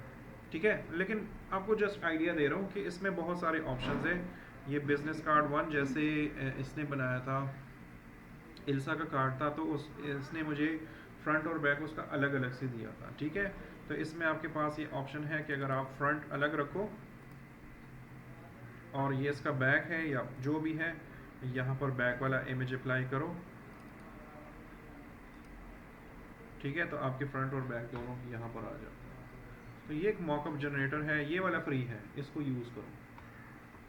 ठीक है, लेकिन आपको जस्ट आइडिया दे रहा हूँ कि इसमें बहुत सारे ऑप्शंस हैं। ये बिजनेस कार्ड वन जैसे इसने बनाया था, इल्सा का कार्ड था, तो उस इसने मुझे फ्रंट और बैक उसका अलग अलग से दिया था। ठीक है, तो इसमें आपके पास ये ऑप्शन है कि अगर आप फ्रंट अलग रखो और ये इसका बैक है या जो भी है, यहाँ पर बैक वाला इमेज अप्लाई करो। ठीक है, तो आपके फ्रंट और बैक दोनों यहाँ पर आ जाते हैं। तो ये एक मॉकअप जनरेटर है, ये वाला फ्री है, इसको यूज़ करो।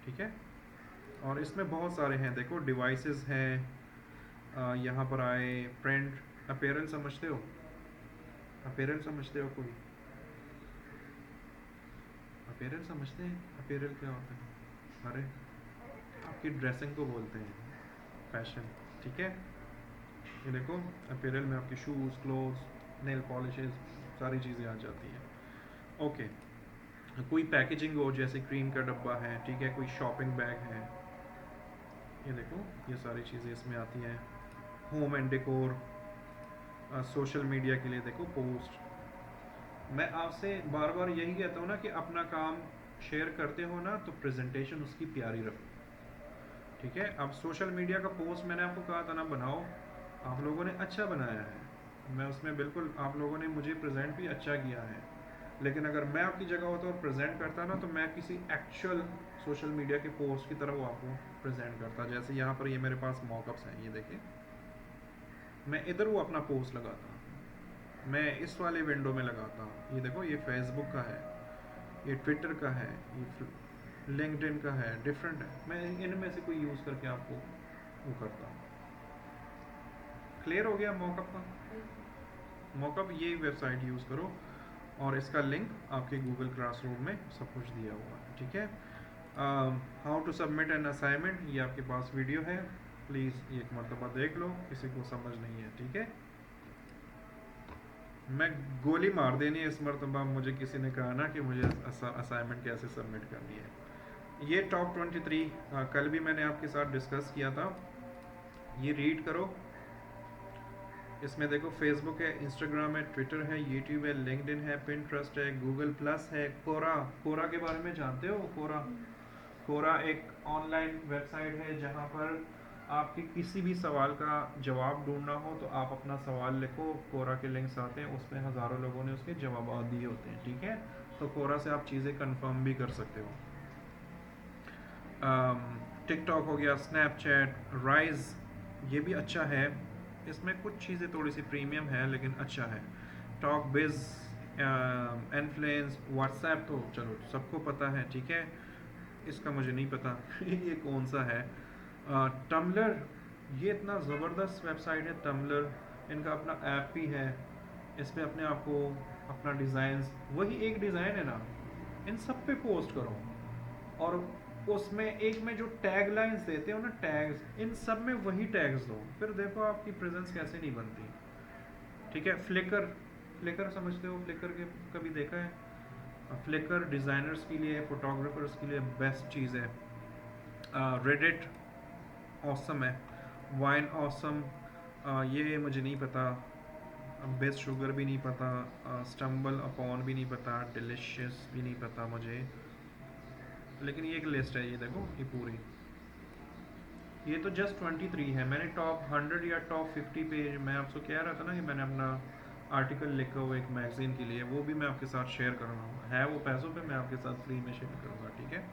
ठीक है, और इसमें बहुत सारे हैं, देखो डिवाइसेस हैं, यहाँ पर आए प्रिंट अपीयरेल, समझते हो अपीयरेल, समझते हो कोई अपीयरेल समझते हैं? अपीयरेल क्या होता है? अरे आपकी ड्रेसिंग को बोलते हैं फैशन। ठीक है, ये देखो अपीयरेल में आपके शूज़, क्लोथ्स, नेल पॉलिशेस, सारी चीज़ें आ जाती हैं। ओके, कोई पैकेजिंग हो जैसे क्रीम का डब्बा है, ठीक है, कोई शॉपिंग बैग है, ये देखो ये सारी चीज़ें इसमें आती हैं। Home and decor, social media के लिए देखो पोस्ट। मैं आपसे बार बार यही कहता हूँ ना कि अपना काम शेयर करते हो ना तो प्रेजेंटेशन उसकी प्यारी रखो। ठीक है, अब सोशल मीडिया का पोस्ट मैंने आपको कहा था ना बनाओ, आप लोगों ने अच्छा बनाया है, मैं उसमें बिल्कुल, आप लोगों ने मुझे प्रेजेंट भी अच्छा किया है, लेकिन अगर मैं आपकी जगह होता और प्रेजेंट करता ना तो मैं किसी एक्चुअल सोशल मीडिया के पोस्ट की तरह वो आपको प्रेजेंट करता। जैसे यहाँ पर ये मेरे पास मॉकअप्स हैं, ये देखिए, मैं इधर वो अपना पोस्ट लगाता, मैं इस वाले विंडो में लगाता हूँ। ये देखो ये फेसबुक का है, ये ट्विटर का है, ये लिंक्डइन का है, डिफरेंट है, मैं इनमें से कोई यूज़ करके आपको वो करता हूँ। क्लियर हो गया मॉकअप का? मॉकअप ये वेबसाइट यूज़ करो और इसका लिंक आपके गूगल क्लासरूम में सब कुछ दिया हुआ है। ठीक है, how to submit an assignment, ये आपके पास वीडियो है, प्लीज़ एक मरतबा देख लो, किसी को समझ नहीं है। ठीक है, मैं गोली मार देनी है इस मरतबा, मुझे किसी ने कहा ना कि मुझे असाइनमेंट कैसे सबमिट करनी है। ये टॉप 23 कल भी मैंने आपके साथ डिस्कस किया था, ये रीड करो। इसमें देखो फेसबुक है, इंस्टाग्राम है, ट्विटर है, यूट्यूब है, लिंक्डइन है, पिंटरेस्ट है, गूगल प्लस है, कोरा। कोरा के बारे में जानते हो? कोरा, कोरा एक ऑनलाइन वेबसाइट है जहाँ पर आपके किसी भी सवाल का जवाब ढूंढना हो तो आप अपना सवाल लिखो, कोरा के लिंक्स आते हैं, उसमें हज़ारों लोगों ने उसके जवाब दिए होते हैं। ठीक है, तो कोरा से आप चीज़ें कंफर्म भी कर सकते हो। टिकटॉक हो गया, स्नैपचैट, राइज, ये भी अच्छा है, इसमें कुछ चीज़ें थोड़ी सी प्रीमियम है लेकिन अच्छा है। टॉक बिज, इन्फ्लुएंस, व्हाट्सएप तो चलो सबको पता है। ठीक है, इसका मुझे नहीं पता ये कौन सा है। टम्बलर, ये इतना ज़बरदस्त वेबसाइट है टम्बलर, इनका अपना ऐप भी है, इस पर अपने आप को अपना डिज़ाइंस, वही एक डिज़ाइन है ना, इन सब पे पोस्ट करो और उसमें एक में जो टैग लाइन्स देते हो ना, टैग्स, इन सब में वही टैग्स दो, फिर देखो आपकी प्रेजेंस कैसे नहीं बनती। ठीक है, फ्लिकर, फ्लिकर समझते हो? फ्लिकर के कभी देखा है? फ्लिकर डिज़ाइनर्स के लिए, फोटोग्राफर्स के लिए बेस्ट चीज़ है। रेडिट ऑसम है, वाइन ऑसम, ये मुझे नहीं पता, बेस्ट शुगर भी नहीं पता, स्टम्बल अपॉन भी नहीं पता, डिलिशियस भी नहीं पता मुझे, लेकिन ये एक लिस्ट है, ये देखो ये पूरी, ये तो जस्ट 23 है। मैंने टॉप 100 या टॉप 50 पेज, मैं आपसे कह रहा था ना कि मैंने अपना आर्टिकल लिखा हुआ एक मैगजीन के लिए, वो भी मैं आपके साथ शेयर करूँगा, है वो पैसों पे, मैं आपके साथ फ्री में शेयर करूँगा। ठीक है,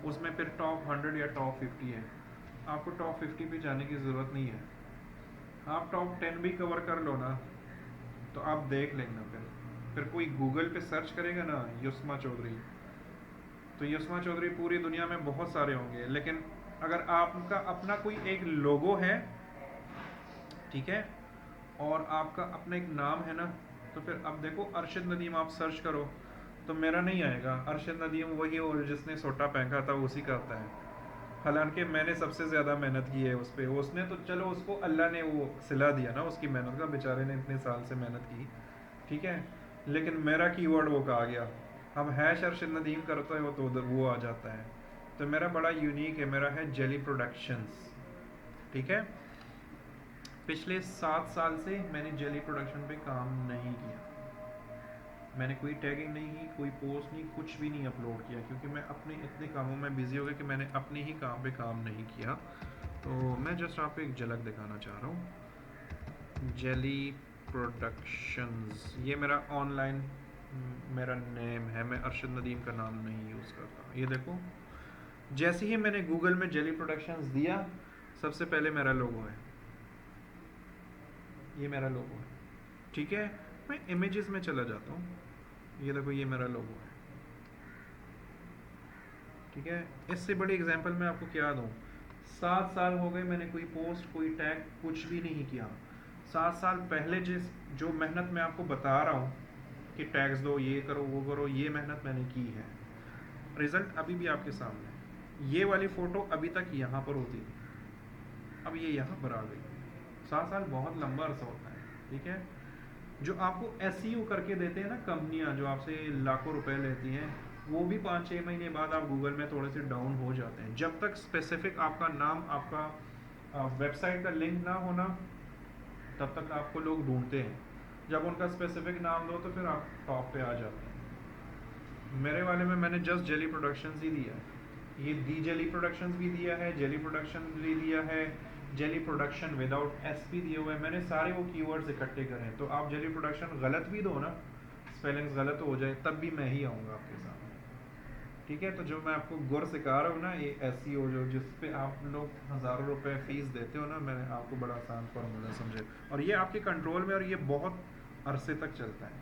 उसमें फिर टॉप 100 या टॉप 50 है, आपको टॉप 50 पे जाने की ज़रूरत नहीं है, आप टॉप 10 भी कवर कर लो ना तो आप देख लेना। फिर कोई गूगल पे सर्च करेगा ना युस्मा चौधरी, तो युस्मा चौधरी पूरी दुनिया में बहुत सारे होंगे, लेकिन अगर आपका अपना कोई एक लोगो है, ठीक है, और आपका अपना एक नाम है ना, तो फिर अब देखो अरशद नदीम आप सर्च करो तो मेरा नहीं आएगा, अरशद नदीम वही और जिसने सोटा फेंका था उसी का आता है, हालांकि मैंने सबसे ज़्यादा मेहनत की है उस पर, उसने तो चलो उसको अल्लाह ने वो सिला दिया ना उसकी मेहनत का, बेचारे ने इतने साल से मेहनत की, ठीक है, लेकिन मेरा कीवर्ड वो कहा गया, अब हैश अरशद नदीम करते हो तो उधर वो आ जाता है। तो मेरा बड़ा यूनिक है, मेरा है जेली प्रोडक्शंस, ठीक है। पिछले 7 साल से मैंने जेली प्रोडक्शन पे काम नहीं किया, मैंने कोई टैगिंग नहीं की, कोई पोस्ट नहीं, कुछ भी नहीं अपलोड किया, क्योंकि मैं अपने इतने कामों में बिजी हो गया कि मैंने अपने ही काम पे काम नहीं किया। तो मैं जस्ट आपको एक झलक दिखाना चाह रहा हूँ। जेली प्रोडक्शंस, ये मेरा ऑनलाइन मेरा नेम है, मैं अरशद नदीम का नाम नहीं यूज़ करता। ये देखो, जैसे ही मैंने गूगल में जेली प्रोडक्शंस दिया, सबसे पहले मेरा लोगो है, ये मेरा लोगो है, ठीक है। मैं इमेजेस में चला जाता हूँ, ये देखो ये मेरा लोगो है, ठीक है। इससे बड़ी एग्जांपल मैं आपको क्या दूँ, 7 साल हो गए मैंने कोई पोस्ट, कोई टैग कुछ भी नहीं किया। 7 साल पहले जो मेहनत मैं आपको बता रहा हूँ कि टैग्स दो, ये करो, वो करो, ये मेहनत मैंने की है। रिजल्ट अभी भी आपके सामने है। ये वाली फ़ोटो अभी तक यहाँ पर होती थी, अब ये यहाँ पर आ गई। 7 साल बहुत लंबा अरसा होता है, ठीक है। जो आपको SEO करके देते हैं ना कंपनियां, जो आपसे लाखों रुपए लेती हैं, वो भी 5-6 महीने बाद आप गूगल में थोड़े से डाउन हो जाते हैं। जब तक स्पेसिफिक आपका नाम, आपका वेबसाइट का लिंक ना होना, तब तक आपको लोग ढूंढते हैं। जब उनका स्पेसिफिक नाम दो तो फिर आप टॉप पे आ जाते हैं। मेरे वाले में मैंने जस्ट जेली प्रोडक्शंस ही दिया है, ये दी जेली प्रोडक्शंस भी दिया है, जेली प्रोडक्शन भी दिया है, जेली प्रोडक्शन विदाउट SP दिए हुए हैं। मैंने सारे वो कीवर्ड्स इकट्ठे करे हैं। तो आप जेली प्रोडक्शन गलत भी दो ना, स्पेलिंग्स गलत हो जाए, तब भी मैं ही आऊँगा आपके सामने, ठीक है। तो जो मैं आपको गुर सिखा रहा हूँ ना, ये SEO जो जिस पे आप लोग हज़ारों रुपए फीस देते हो ना, मैंने आपको बड़ा आसान फार्मूला समझे, और ये आपके कंट्रोल में, और ये बहुत अरसे तक चलता है,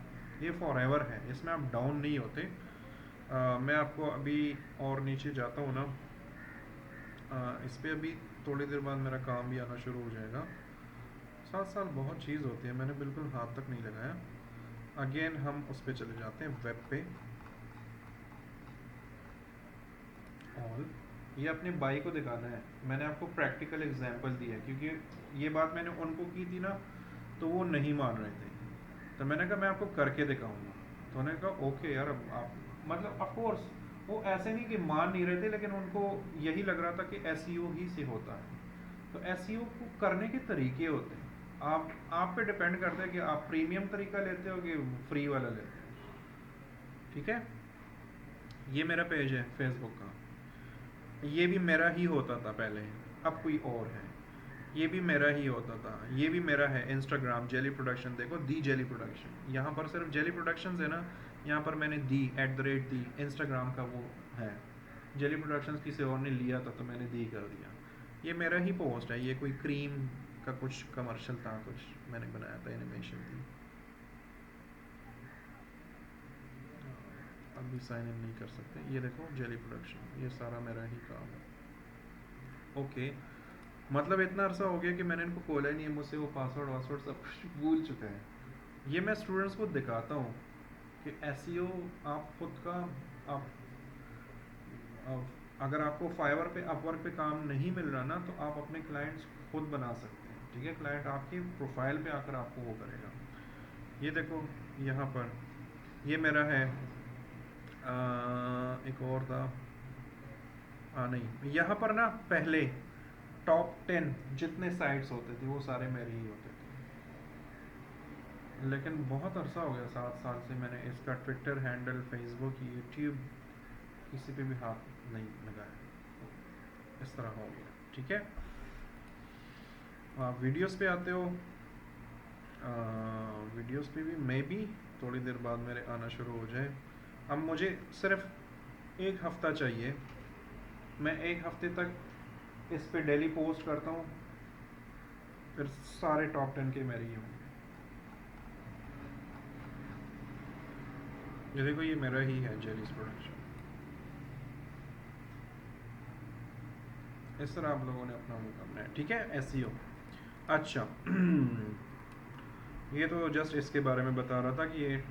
ये फॉरएवर है, इसमें आप डाउन नहीं होते। मैं आपको अभी और नीचे जाता हूँ ना, इस पर अभी थोड़ी देर बाद मेरा काम भी आना शुरू हो जाएगा। 7 साल बहुत चीज़ होती है, मैंने बिल्कुल हाथ तक नहीं लगाया। अगेन हम उस पर चले जाते हैं, वेब पे ऑल, ये अपने बाई को दिखाना है। मैंने आपको प्रैक्टिकल एग्जांपल दिया है, क्योंकि ये बात मैंने उनको की थी ना, तो वो नहीं मान रहे थे, तो मैंने कहा मैं आपको करके दिखाऊंगा। तो उन्होंने कहा ओके यार, अब आप मतलब ऑफ कोर्स वो ऐसे नहीं कि मान नहीं रहे थे, लेकिन उनको यही लग रहा था कि SEO ही से होता है। तो SEO को करने के तरीके होते हैं, आप पे डिपेंड करता है कि आप प्रीमियम तरीका लेते हो कि फ्री वाला लेते हो, ठीक है। ये मेरा पेज है फेसबुक का, ये भी मेरा ही होता था पहले, अब कोई और है। ये भी मेरा ही होता था, ये भी मेरा है। इंस्टाग्राम जेली प्रोडक्शन, देखो दी जेली प्रोडक्शन, यहाँ पर सिर्फ जेली प्रोडक्शन है ना, यहाँ पर मैंने दी @ दी इंस्टाग्राम का वो है। जेली प्रोडक्शन किसी और ने लिया था तो मैंने दी कर दिया। ये मेरा ही पोस्ट है, ये कोई क्रीम का कुछ कमर्शियल था, कुछ मैंने बनाया था, एनिमेशन थी। अभी साइन इन नहीं कर सकते। ये देखो जेली प्रोडक्शन, ये सारा मेरा ही काम है, ओके। मतलब इतना अरसा हो गया कि मैंने इनको खोला ही नहीं है, मुझसे वो पासवर्ड सब कुछ भूल चुका है। ये मैं स्टूडेंट्स को दिखाता हूँ कि SEO आप खुद का, आप अगर आपको फाइवर पे, अपवर्क पे काम नहीं मिल रहा ना, तो आप अपने क्लाइंट्स खुद बना सकते हैं, ठीक है। क्लाइंट आपकी प्रोफाइल पे आकर आपको वो करेगा। ये देखो यहाँ पर, ये मेरा है, एक और था, नहीं, यहाँ पर ना पहले टॉप 10 जितने साइट्स होते थे वो सारे मेरे ही होते थे, लेकिन बहुत अरसा हो गया, 7 साल से मैंने इसका ट्विटर हैंडल, फेसबुक, यूट्यूब किसी पे भी हाथ नहीं लगाया। इस तरह हो गया, ठीक है। आप वीडियोस पे आते हो, वीडियोस पे भी मे बी थोड़ी देर बाद मेरे आना शुरू हो जाए। अब मुझे सिर्फ 1 हफ़्ता चाहिए, मैं 1 हफ़्ते तक इस पे डेली पोस्ट करता हूँ, फिर सारे टॉप 10 के मेरे ही होंगे। ये देखो ये मेरा ही है, जेलीज प्रोडक्शन। इस तरह आप लोगों ने अपना वो करना है, ठीक है। SEO, अच्छा ये तो जस्ट इसके बारे में बता रहा था कि ये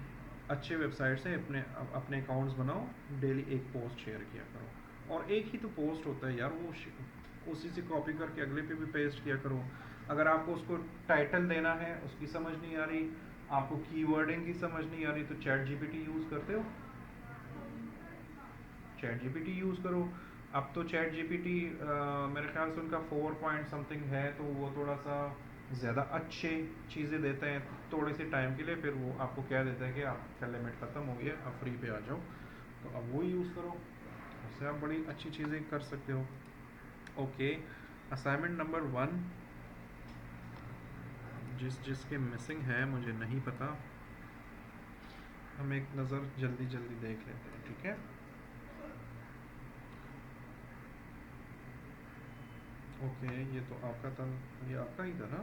अच्छे वेबसाइट से अपने अकाउंट्स बनाओ, डेली एक पोस्ट शेयर किया करो, और एक ही तो पोस्ट होता है यार, वो उसी से कॉपी करके अगले पे भी पेस्ट किया करो। अगर आपको उसको टाइटल देना है, उसकी समझ नहीं आ रही, आपको कीवर्डिंग की समझ नहीं आ रही, तो ChatGPT यूज़ करते हो, चैट जीपीटी यूज़ करो। अब तो चैट जीपीटी मेरे ख्याल से उनका 4 पॉइंट समथिंग है, तो वो थोड़ा सा ज़्यादा अच्छे चीज़ें देते हैं थोड़े से टाइम के लिए, फिर वो आपको क्या देता है कि आपका लिमिट ख़त्म हो गया, अब फ्री पे आ जाओ, तो अब वो यूज़ करो, उससे आप बड़ी अच्छी चीज़ें कर सकते हो। ओके, असाइनमेंट नंबर 1 जिसके मिसिंग है मुझे नहीं पता, हम एक नज़र जल्दी जल्दी देख लेते हैं, ठीक है। ओके, ये तो आपका था, ये आपका ही था ना,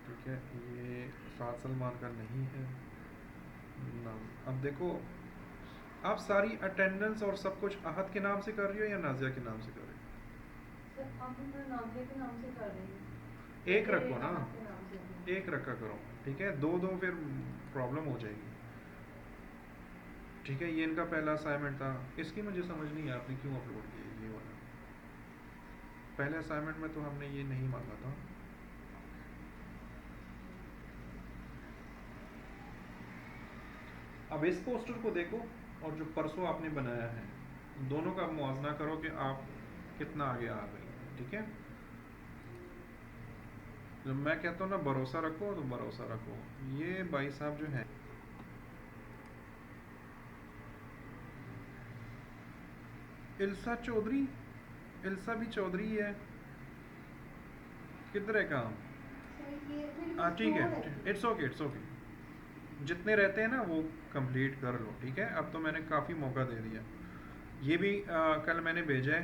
ठीक है। ये साद सलमान का नहीं है ना। अब देखो, आप सारी अटेंडेंस और सब कुछ अहद के नाम से कर रही हो या नाजिया के नाम से कर रही सर आप अपना नाजिया के नाम से कर रहे हैं, हो? एक रखो ना, आपके नाम से भी। एक रखा करो, ठीक है। दो दो फिर प्रॉब्लम हो जाएगी, ठीक है। ये इनका पहला असाइनमेंट था, इसकी मुझे समझ नहीं है आपने क्यों अपलोड किया ये वाला। पहले असाइनमेंट में तो हमने ये नहीं मांगा था। अब इस पोस्टर को देखो और जो परसों आपने बनाया है, दोनों का मुआवजा करो कि आप कितना आगे आ गए, ठीक है। जब मैं कहता हूँ ना भरोसा रखो तो भरोसा रखो। ये भाई साहब जो हैं, इल्सा चौधरी, इल्सा भी चौधरी है, किधर है काम? हाँ ठीक है, इट्स ओके इट्स ओके, जितने रहते हैं ना वो कंप्लीट कर लो, ठीक है। अब तो मैंने काफ़ी मौका दे दिया। ये भी कल मैंने भेजा है,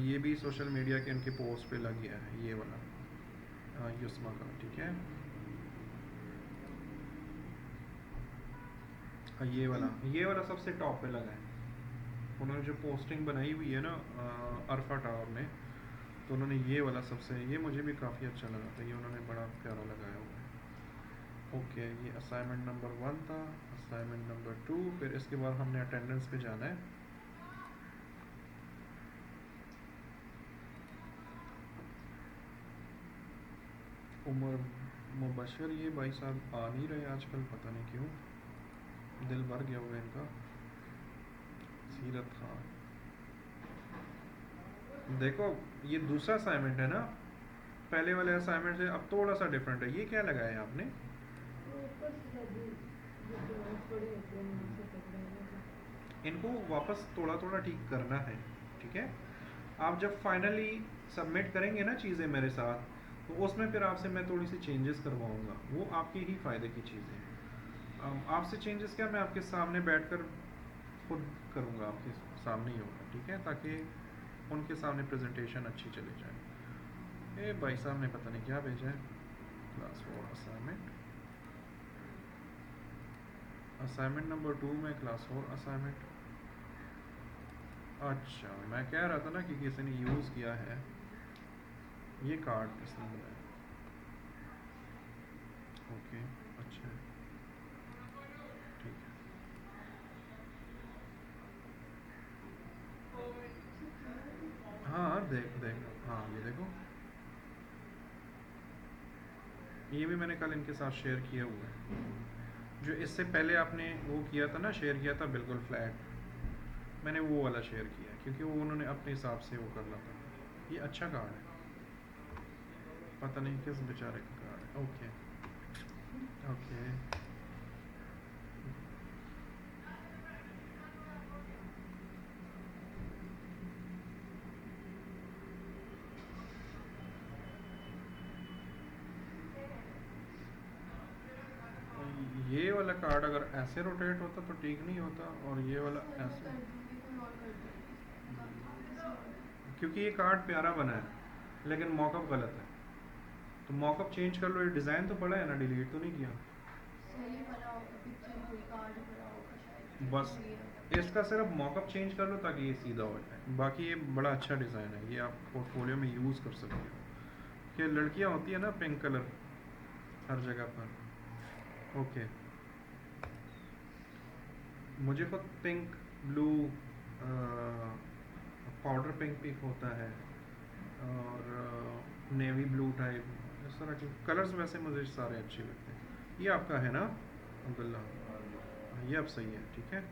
ये भी सोशल मीडिया के उनके पोस्ट पे लग गया है, ये वाला युस्मा का, ठीक है। ये वाला सबसे टॉप पे लगा है। उन्होंने जो पोस्टिंग बनाई हुई है ना अरफा टावर में, तो उन्होंने ये वाला सबसे, ये मुझे भी काफ़ी अच्छा लगा था, ये उन्होंने बड़ा प्यारा लगाया हुआ है। ओके, ये असाइनमेंट नंबर 1 था। असाइनमेंट नंबर 2, फिर इसके बाद हमने अटेंडेंस पे जाना है। उमर मुबशर, ये भाई साहब आ नहीं रहे आजकल, पता नहीं क्यों, दिल भर गया हुआ है इनका। सीरत खान, देखो ये दूसरा असाइनमेंट है ना, पहले वाले असाइनमेंट से अब थोड़ा सा डिफरेंट है। ये क्या लगाया है आपने? इनको वापस थोड़ा थोड़ा ठीक करना है, ठीक है। आप जब फाइनली सबमिट करेंगे ना चीज़ें मेरे साथ, तो उसमें फिर आपसे मैं थोड़ी सी चेंजेस करवाऊँगा, वो आपके ही फ़ायदे की चीज़ें हैं। आपसे चेंजेस क्या, मैं आपके सामने बैठकर खुद करूँगा, आपके सामने ही होगा, ठीक है, ताकि उनके सामने प्रेजेंटेशन अच्छी चली जाए। भाई साहब ने पता नहीं क्या भेजा है। क्लास 4 असाइनमेंट, असाइनमेंट नंबर 2 में क्लास 4 असाइनमेंट। अच्छा, मैं कह रहा था ना कि किसी ने यूज़ किया है ये कार्ड, किसने बनाया? ओके, अच्छा है, ठीक है। हाँ देख देख, हाँ ये देखो, ये भी मैंने कल इनके साथ शेयर किया हुआ है। जो इससे पहले आपने वो किया था ना, शेयर किया था बिल्कुल फ्लैट, मैंने वो वाला शेयर किया क्योंकि वो उन्होंने अपने हिसाब से वो करना था। ये अच्छा कार्ड है, पता नहीं किस बेचारे का कार्ड है। ओके ओके, ये वाला कार्ड अगर ऐसे रोटेट होता तो ठीक नहीं होता, और ये वाला ऐसे, क्योंकि ये कार्ड प्यारा बना है लेकिन मॉकअप गलत है, तो मॉकअप चेंज कर लो। ये डिज़ाइन तो पड़ा है ना, डिलीट तो नहीं किया। बस इसका सिर्फ मॉकअप चेंज कर लो ताकि ये सीधा हो जाए, बाकी ये बड़ा अच्छा डिज़ाइन है, ये आप पोर्टफोलियो में यूज़ कर सकते हो। कि लड़कियां होती है ना पिंक कलर हर जगह पर। ओके, मुझे खुद पिंक, ब्लू, पाउडर पिंक भी होता है, और नेवी ब्लू टाइप, इस तरह के कलर्स वैसे मुझे सारे अच्छे लगते हैं। ये आपका है ना अब्दुल्ला? ये अब सही है, ठीक है।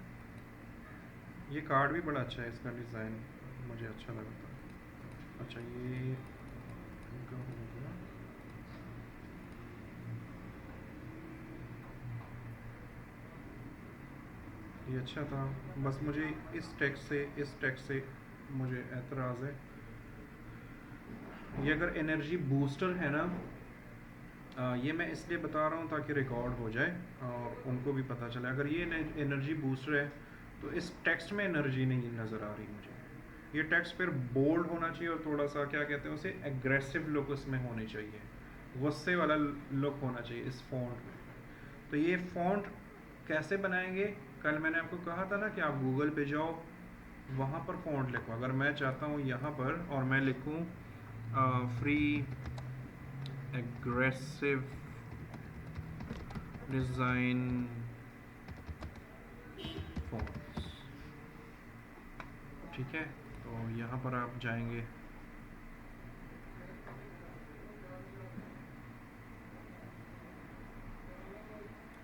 ये कार्ड भी बड़ा अच्छा है, इसका डिज़ाइन मुझे अच्छा लगा था। अच्छा ये इनका हो गया। ये अच्छा था, बस मुझे इस टेक्स्ट से मुझे एतराज़ है। ये अगर एनर्जी बूस्टर है ना, ये मैं इसलिए बता रहा हूँ ताकि रिकॉर्ड हो जाए और उनको भी पता चले। अगर ये एनर्जी बूस्टर है तो इस टेक्स्ट में एनर्जी नहीं नज़र आ रही मुझे। ये टेक्स्ट फिर बोल्ड होना चाहिए और थोड़ा सा क्या कहते हैं उसे, एग्रेसिव लुक उसमें होनी चाहिए, गुस्से वाला लुक होना चाहिए इस फॉन्ट में। तो ये फॉन्ट कैसे बनाएंगे? कल मैंने आपको कहा था ना कि आप गूगल पे जाओ, वहाँ पर फॉन्ट लिखो। अगर मैं चाहता हूँ यहाँ पर और मैं लिखूँ फ्री एग्रेसिव डिज़ाइन फॉन्ट्स, ठीक है, तो यहाँ पर आप जाएंगे।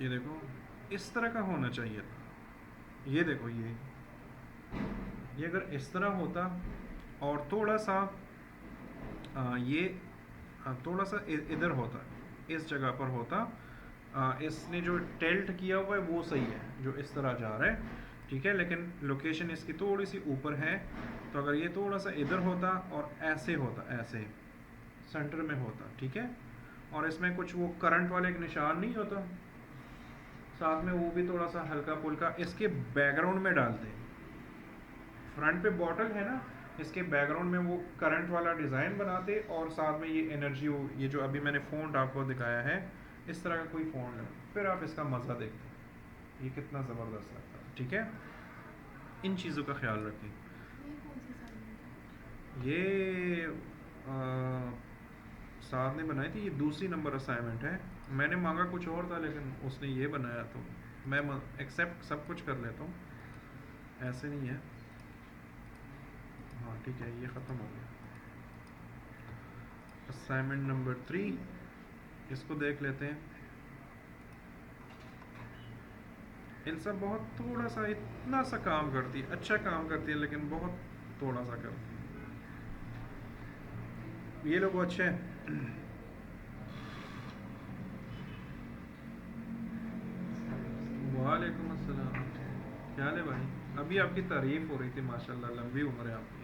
ये देखो इस तरह का होना चाहिए था। ये देखो ये अगर इस तरह होता और थोड़ा सा ये थोड़ा सा इधर होता, इस जगह पर होता, इसने जो टिल्ट किया हुआ है वो सही है, जो इस तरह जा रहा है, ठीक है, लेकिन लोकेशन इसकी थोड़ी सी ऊपर है। तो अगर ये थोड़ा सा इधर होता और ऐसे होता, ऐसे सेंटर में होता, ठीक है, और इसमें कुछ वो करंट वाले एक निशान नहीं होता साथ में, वो भी थोड़ा सा हल्का फुल्का इसके बैकग्राउंड में डालते। फ्रंट पे बॉटल है ना, इसके बैकग्राउंड में वो करंट वाला डिज़ाइन बनाते और साथ में ये एनर्जी, ये जो अभी मैंने फ़ॉन्ट आपको दिखाया है, इस तरह का कोई फ़ॉन्ट लगा, फिर आप इसका मज़ा देखते ये कितना ज़बरदस्त लगता है। ठीक है, इन चीज़ों का ख्याल रखें। ये कौन सी साड़ी है? ये साथ ने बनाई थी, ये दूसरी नंबर असाइनमेंट है। मैंने मांगा कुछ और था लेकिन उसने ये बनाया, तो मैं एक्सेप्ट सब कुछ कर लेता हूँ, ऐसे नहीं है। हाँ ठीक है, ये ख़त्म हो गया। असाइनमेंट नंबर 3, इसको देख लेते हैं। इन सब बहुत थोड़ा सा, इतना सा काम करती है, अच्छा काम करती है लेकिन बहुत थोड़ा सा करती है। ये लोग अच्छे हैं। वालेकुम अस्सलाम, क्या हाल है भाई? अभी आपकी तारीफ हो रही थी, माशाल्लाह लंबी उम्र है आपकी।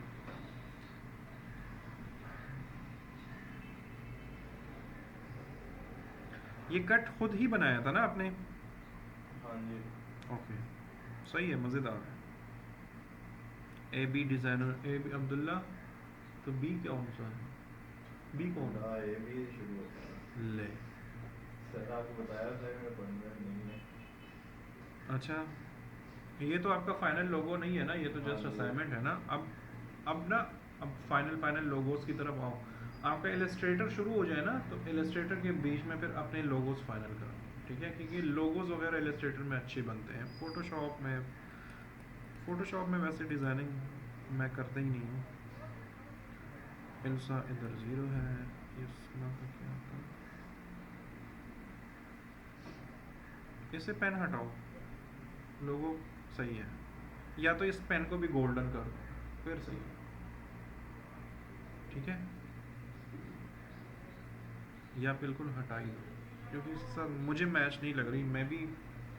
ये कट खुद ही बनाया था ना आपने? हाँ जी। ओके, सही है, मज़ेदार है। A B designer, A B Abdullah, तो बी कौन सा है? बी कौन है? हाँ, ये भी शुरू होता है। ले, सर आपको बताया था मैं पढ़ना नहीं है। अच्छा, ये तो आपका फाइनल लोगो नहीं है ना, ये तो हाँ जस्ट जी। असाइनमेंट है ना। अब ना, अब फाइनल लोगोस की तरफ आओ। आपका इलस्ट्रेटर शुरू हो जाए ना, तो इलस्ट्रेटर के बीच में फिर अपने लोगोस फाइनल करो, ठीक है, क्योंकि लोगोस वगैरह इलस्ट्रेटर में अच्छे बनते हैं। फ़ोटोशॉप में वैसे डिज़ाइनिंग मैं करता ही नहीं हूँ। इल्सा इधर 0 है, इसका क्या था? इसे पेन हटाओ, लोगो सही है, या तो इस पेन को भी गोल्डन कर दो, फिर सही है, ठीक है, या बिल्कुल हटा ही दो, क्योंकि इसके साथ मुझे मैच नहीं लग रही। मैं भी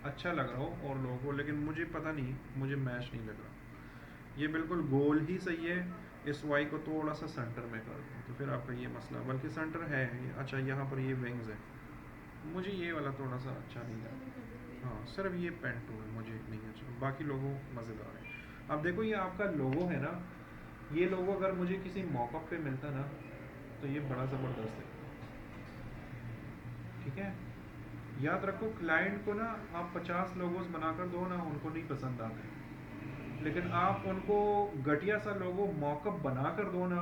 अच्छा लग रहा हूँ और लोगों को, लेकिन मुझे पता नहीं, मुझे मैच नहीं लग रहा। ये बिल्कुल गोल ही सही है। इस वाई को थोड़ा सा सेंटर में कर दो, तो फिर आपका ये मसला, बल्कि सेंटर है। अच्छा, यहाँ पर ये विंग्स है, मुझे ये वाला थोड़ा सा अच्छा नहीं लगा। हाँ, सिर्फ ये पेन टूल मुझे नहीं अच्छा, बाकी लोगो मज़ेदार है। अब देखो, ये आपका लोगो है ना, ये लोगो अगर मुझे किसी मॉकअप पे मिलता ना, तो ये बड़ा ज़बरदस्त है, ठीक है। याद रखो, क्लाइंट को ना आप 50 लोगोस बनाकर दो ना, उनको नहीं पसंद आते, लेकिन आप उनको घटिया सा लोगो मॉकअप बना कर दो ना,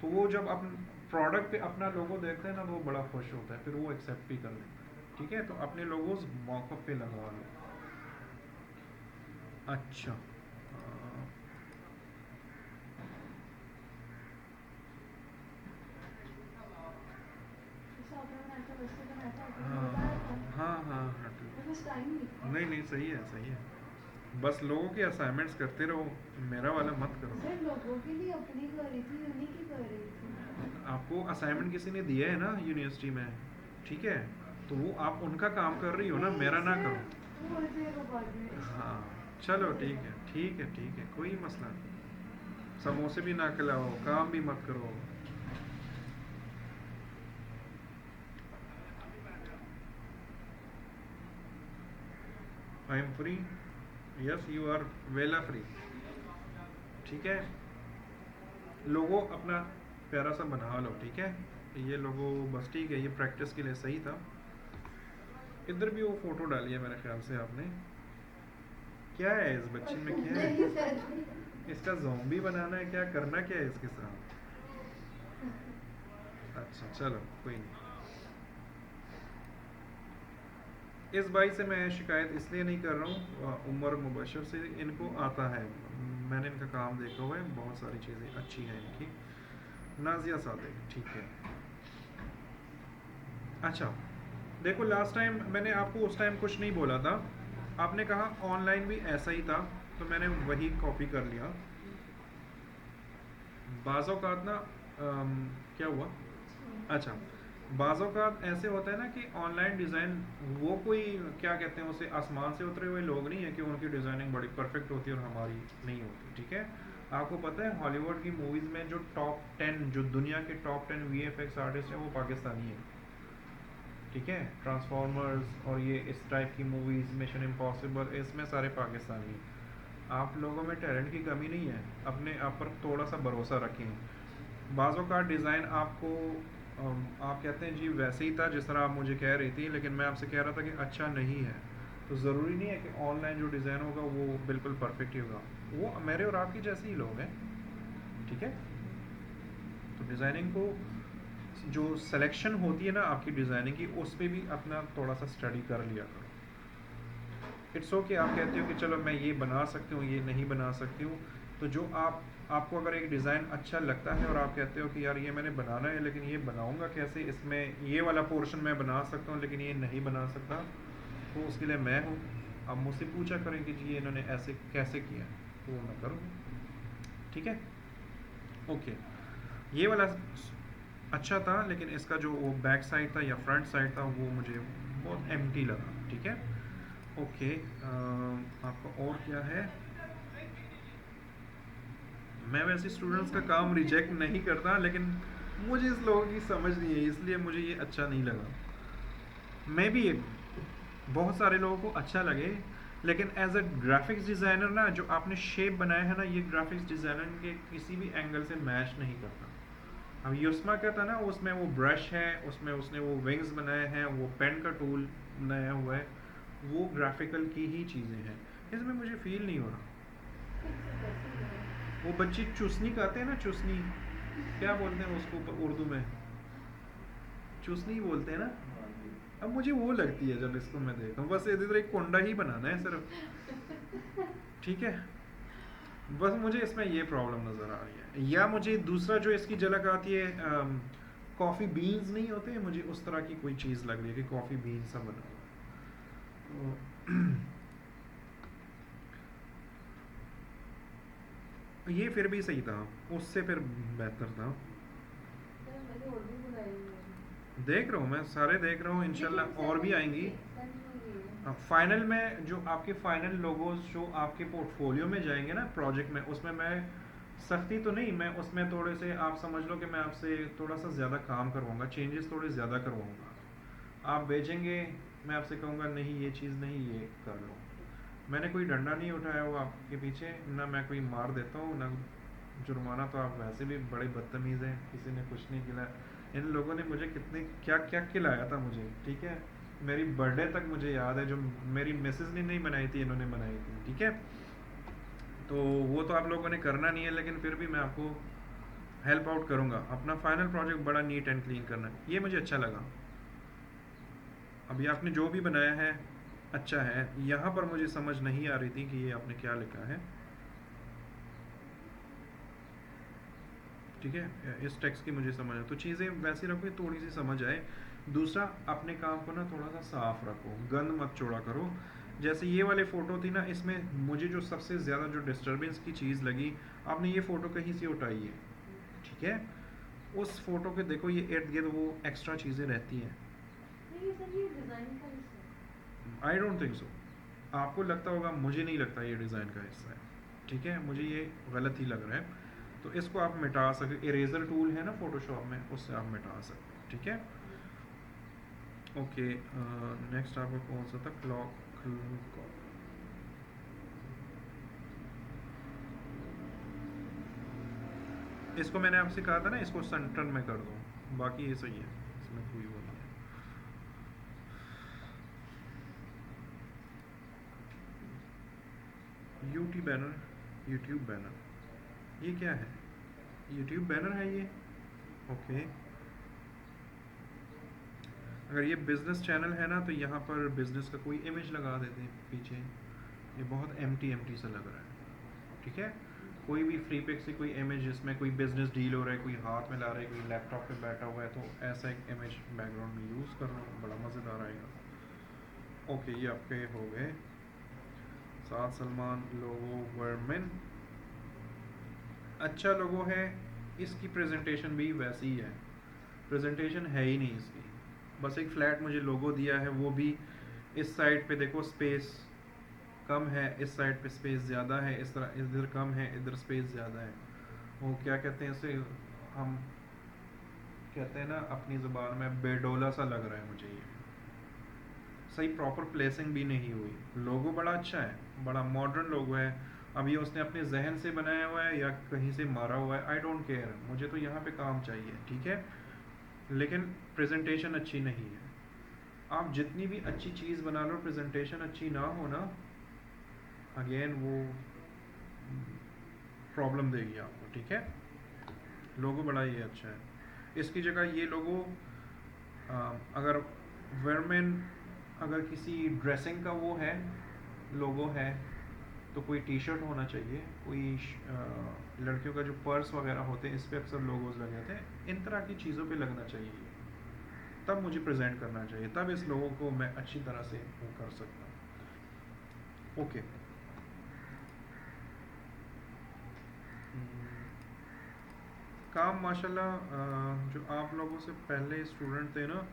तो वो जब अपने प्रोडक्ट पे अपना लोगो देखते हैं ना, तो वो बड़ा खुश होता है, फिर वो एक्सेप्ट भी कर लेता है, ठीक है। तो अपने लोगोस मॉकअप पे लगा लो। अच्छा, हाँ हाँ हाँ, टाइम नहीं नहीं, सही है, सही है। बस लोगों के असाइनमेंट्स करते रहो, मेरा वाला मत करो। सर लोगों के लिए अपनी कर रही थी, उन्हीं की कर रही थी। आपको असाइनमेंट किसी ने दिया है ना यूनिवर्सिटी में, ठीक है, तो वो आप उनका काम कर रही हो ना, नहीं मेरा ना सर, करो। वो हो जाएगा बाद में। हाँ चलो ठीक है, ठीक है, ठीक है, कोई मसला नहीं। समोसे भी ना खिलाओ, काम भी मत करो। I am free, yes you are वेला फ्री, ठीक है। लोगो अपना प्यारा सा बना लो, ठीक है। ये लोगो बस ठीक है, ये प्रैक्टिस के लिए सही था। इधर भी वो फोटो डाली है मेरे ख्याल से आपने। क्या है इस बच्ची में, क्या नहीं है? सर। इसका ज़ॉम्बी बनाना है, क्या करना क्या है इसके साथ? अच्छा चलो कोई नहीं। इस भाई से मैं शिकायत इसलिए नहीं कर रहा हूँ, उमर मुबशर से, इनको आता है, मैंने इनका काम देखा हुआ है, बहुत सारी चीज़ें अच्छी हैं इनकी। नाजिया सादिक, ठीक है। अच्छा देखो, लास्ट टाइम मैंने आपको उस टाइम कुछ नहीं बोला था, आपने कहा ऑनलाइन भी ऐसा ही था, तो मैंने वही कॉपी कर लिया। बाज़ औक़ात ना क्या हुआ, अच्छा बाज़ औक़ात ऐसे होता है ना कि ऑनलाइन डिज़ाइन, वो कोई क्या कहते हैं उसे, आसमान से उतरे हुए लोग नहीं है कि उनकी डिज़ाइनिंग बड़ी परफेक्ट होती है और हमारी नहीं होती, ठीक है। आपको पता है हॉलीवुड की मूवीज़ में जो टॉप 10, जो दुनिया के टॉप 10 वीएफएक्स आर्टिस्ट हैं वो पाकिस्तानी हैं, ठीक है। ट्रांसफॉर्मर्स और ये इस टाइप की मूवीज़, मिशन इम्पॉसिबल, इसमें सारे पाकिस्तानी हैं। आप लोगों में टैलेंट की कमी नहीं है, अपने आप पर थोड़ा सा भरोसा रखें। बाज़ों का डिज़ाइन आपको आप कहते हैं जी वैसे ही था जिस तरह आप मुझे कह रही थी, लेकिन मैं आपसे कह रहा था कि अच्छा नहीं है, तो ज़रूरी नहीं है कि ऑनलाइन जो डिज़ाइन होगा वो बिल्कुल परफेक्ट ही होगा। वो मेरे और आपकी जैसे ही लोग हैं, ठीक है। तो डिज़ाइनिंग को, जो सिलेक्शन होती है ना आपकी डिज़ाइनिंग की, उस पर भी अपना थोड़ा सा स्टडी कर लिया करो। इट्स ओके आप कहते हो कि चलो मैं ये बना सकती हूँ, ये नहीं बना सकती हूँ, तो जो आपको अगर एक डिज़ाइन अच्छा लगता है और आप कहते हो कि यार ये मैंने बनाना है, लेकिन ये बनाऊँगा कैसे, इसमें ये वाला पोर्शन मैं बना सकता हूँ लेकिन ये नहीं बना सकता, तो उसके लिए मैं हूँ। आप मुझसे पूछा करें कि जी इन्होंने ऐसे कैसे किया, तो वो मैं करूँगा, ठीक है। ओके, ये वाला अच्छा था, लेकिन इसका जो वो बैक साइड था या फ्रंट साइड था वो मुझे बहुत एम्प्टी लगा, ठीक है। ओके, आपका और क्या है? मैं वैसे स्टूडेंट्स का काम रिजेक्ट नहीं करता, लेकिन मुझे इस लोगों की समझ नहीं है, इसलिए मुझे ये अच्छा नहीं लगा। मैं भी बहुत सारे लोगों को अच्छा लगे, लेकिन एज अ ग्राफिक्स डिज़ाइनर ना, जो आपने शेप बनाया है ना, ये ग्राफिक्स डिज़ाइनर के किसी भी एंगल से मैच नहीं करता। अब युस्मा का था ना, उसमें वो ब्रश है, उसमें उसने वो विंग्स बनाए हैं, वो पेन का टूल बनाया हुआ है, वो ग्राफिकल की ही चीज़ें हैं, इसमें मुझे फील नहीं हो रहा। वो बच्चे चुसनी कहते हैं ना, चुसनी क्या बोलते हैं उसको उर्दू में, चुसनी बोलते हैं ना। हाँ जी। अब मुझे वो लगती है जब इसको मैं देखता हूँ, बस इधर एक कोंडा ही बनाना है सिर्फ, ठीक है। बस मुझे इसमें ये प्रॉब्लम नज़र आ रही है। या मुझे दूसरा जो इसकी झलक आती है, कॉफ़ी बीन्स नहीं होते, मुझे उस तरह की कोई चीज़ लग रही है कि कॉफ़ी बीन सा बना हुआ तो ये फिर भी सही था, उससे फिर बेहतर था। सर मैंने और भी बुलाई है। देख रहा हूँ मैं, सारे देख रहा हूँ, इंशाल्लाह और भी आएंगी। है। फाइनल में जो आपके फाइनल लोगोस जो आपके पोर्टफोलियो में जाएंगे ना प्रोजेक्ट में, उसमें मैं सख्ती तो नहीं, मैं उसमें थोड़े से आप समझ लो कि मैं आपसे थोड़ा सा ज़्यादा काम करवाऊँगा, चेंजेस थोड़े ज़्यादा करवाऊँगा। आप भेजेंगे, मैं आपसे कहूँगा नहीं ये चीज़ नहीं, ये कर लो। मैंने कोई डंडा नहीं उठाया हुआ आपके पीछे, ना मैं कोई मार देता हूँ, ना जुर्माना, तो आप वैसे भी बड़े बदतमीज़ हैं, किसी ने कुछ नहीं खिलाया। इन लोगों ने मुझे कितने क्या क्या खिलाया था मुझे, ठीक है। मेरी बर्थडे तक मुझे याद है, जो मेरी मिसेस ने नहीं बनाई थी, इन्होंने बनाई थी, ठीक है। तो वो तो आप लोगों ने करना नहीं है, लेकिन फिर भी मैं आपको हेल्प आउट करूँगा। अपना फाइनल प्रोजेक्ट बड़ा नीट एंड क्लीन करना है, ये मुझे अच्छा लगा। अभी आपने जो भी बनाया है अच्छा है, यहाँ पर मुझे समझ नहीं आ रही थी कि ये आपने क्या लिखा है, ठीक है। इस टेक्स्ट की मुझे समझ है, तो चीज़ें वैसी रखो थोड़ी सी समझ आए। दूसरा, अपने काम को ना थोड़ा सा साफ रखो, गंद मत छोड़ा करो। जैसे ये वाले फ़ोटो थी ना, इसमें मुझे जो सबसे ज़्यादा जो डिस्टर्बेंस की चीज़ लगी, आपने ये फ़ोटो कहीं से उठाई है, ठीक है, उस फ़ोटो के देखो ये इर्द गिर्द वो एक्स्ट्रा चीज़ें रहती हैं। नहीं सर, ये डिजाइन का हिस्सा है। आई डोंट थिंक सो, आपको लगता होगा, मुझे नहीं लगता ये डिज़ाइन का हिस्सा है, ठीक है, मुझे ये गलत ही लग रहा है। तो इसको आप मिटा सकते, इरेजर टूल है ना फोटोशॉप में, उससे आप मिटा सकते हैं, ठीक है। ओके, नेक्स्ट आपका कौन सा था, क्लॉक। इसको मैंने आपसे कहा था ना, इसको सेंटर में कर दो, बाकी ये सही है, इसमें कोई वो नहीं है। यूट्यूब बैनर, यूट्यूब बैनर, ये क्या है, यूट्यूब बैनर है ये, ओके। अगर ये बिजनेस चैनल है ना, तो यहाँ पर बिजनेस का कोई इमेज लगा देते हैं पीछे, ये बहुत एम्प्टी सा लग रहा है, ठीक है। कोई भी फ्री पिक से कोई इमेज जिसमें कोई बिजनेस डील हो रहा है, कोई हाथ में ला रहा है, कोई लैपटॉप पे बैठा हुआ है, तो ऐसा एक इमेज बैकग्राउंड में यूज़ करना बड़ा मज़ेदार आएगा। ओके, ये आपके हो गए। साद सलमान लोगो वर्मिन, अच्छा लोगो है, इसकी प्रेजेंटेशन भी वैसी ही है, प्रेजेंटेशन है ही नहीं इसकी, बस एक फ्लैट मुझे लोगो दिया है, वो भी इस साइड पे देखो स्पेस कम है, इस साइड पे स्पेस ज़्यादा है, इस तरह इधर कम है, इधर स्पेस ज़्यादा है। वो क्या कहते हैं इसे, हम कहते हैं ना अपनी ज़ुबान में, बेडोला सा लग रहा है मुझे ये, सही प्रॉपर प्लेसिंग भी नहीं हुई। लोगो बड़ा अच्छा है, बड़ा मॉडर्न लोगो है, अब ये उसने अपने जहन से बनाया हुआ है या कहीं से मारा हुआ है, आई डोंट केयर, मुझे तो यहाँ पे काम चाहिए, ठीक है, लेकिन प्रेजेंटेशन अच्छी नहीं है। आप जितनी भी अच्छी चीज़ बना लो, प्रेजेंटेशन अच्छी ना हो ना, अगेन वो प्रॉब्लम देगी आपको, ठीक है। लोगो बड़ा ये अच्छा है, इसकी जगह ये लोगो अगर वेयरमैन, अगर किसी ड्रेसिंग का वो है लोगो है, तो कोई टी शर्ट होना चाहिए, कोई लड़कियों का जो पर्स वगैरह होते हैं इस पर अक्सर लोगोज लगे होते हैं, इन तरह की चीज़ों पे लगना चाहिए, तब मुझे प्रेजेंट करना चाहिए, तब इस लोगों को मैं अच्छी तरह से वो कर सकता हूँ। ओके, काम माशाल्लाह जो आप लोगों से पहले स्टूडेंट थे ना,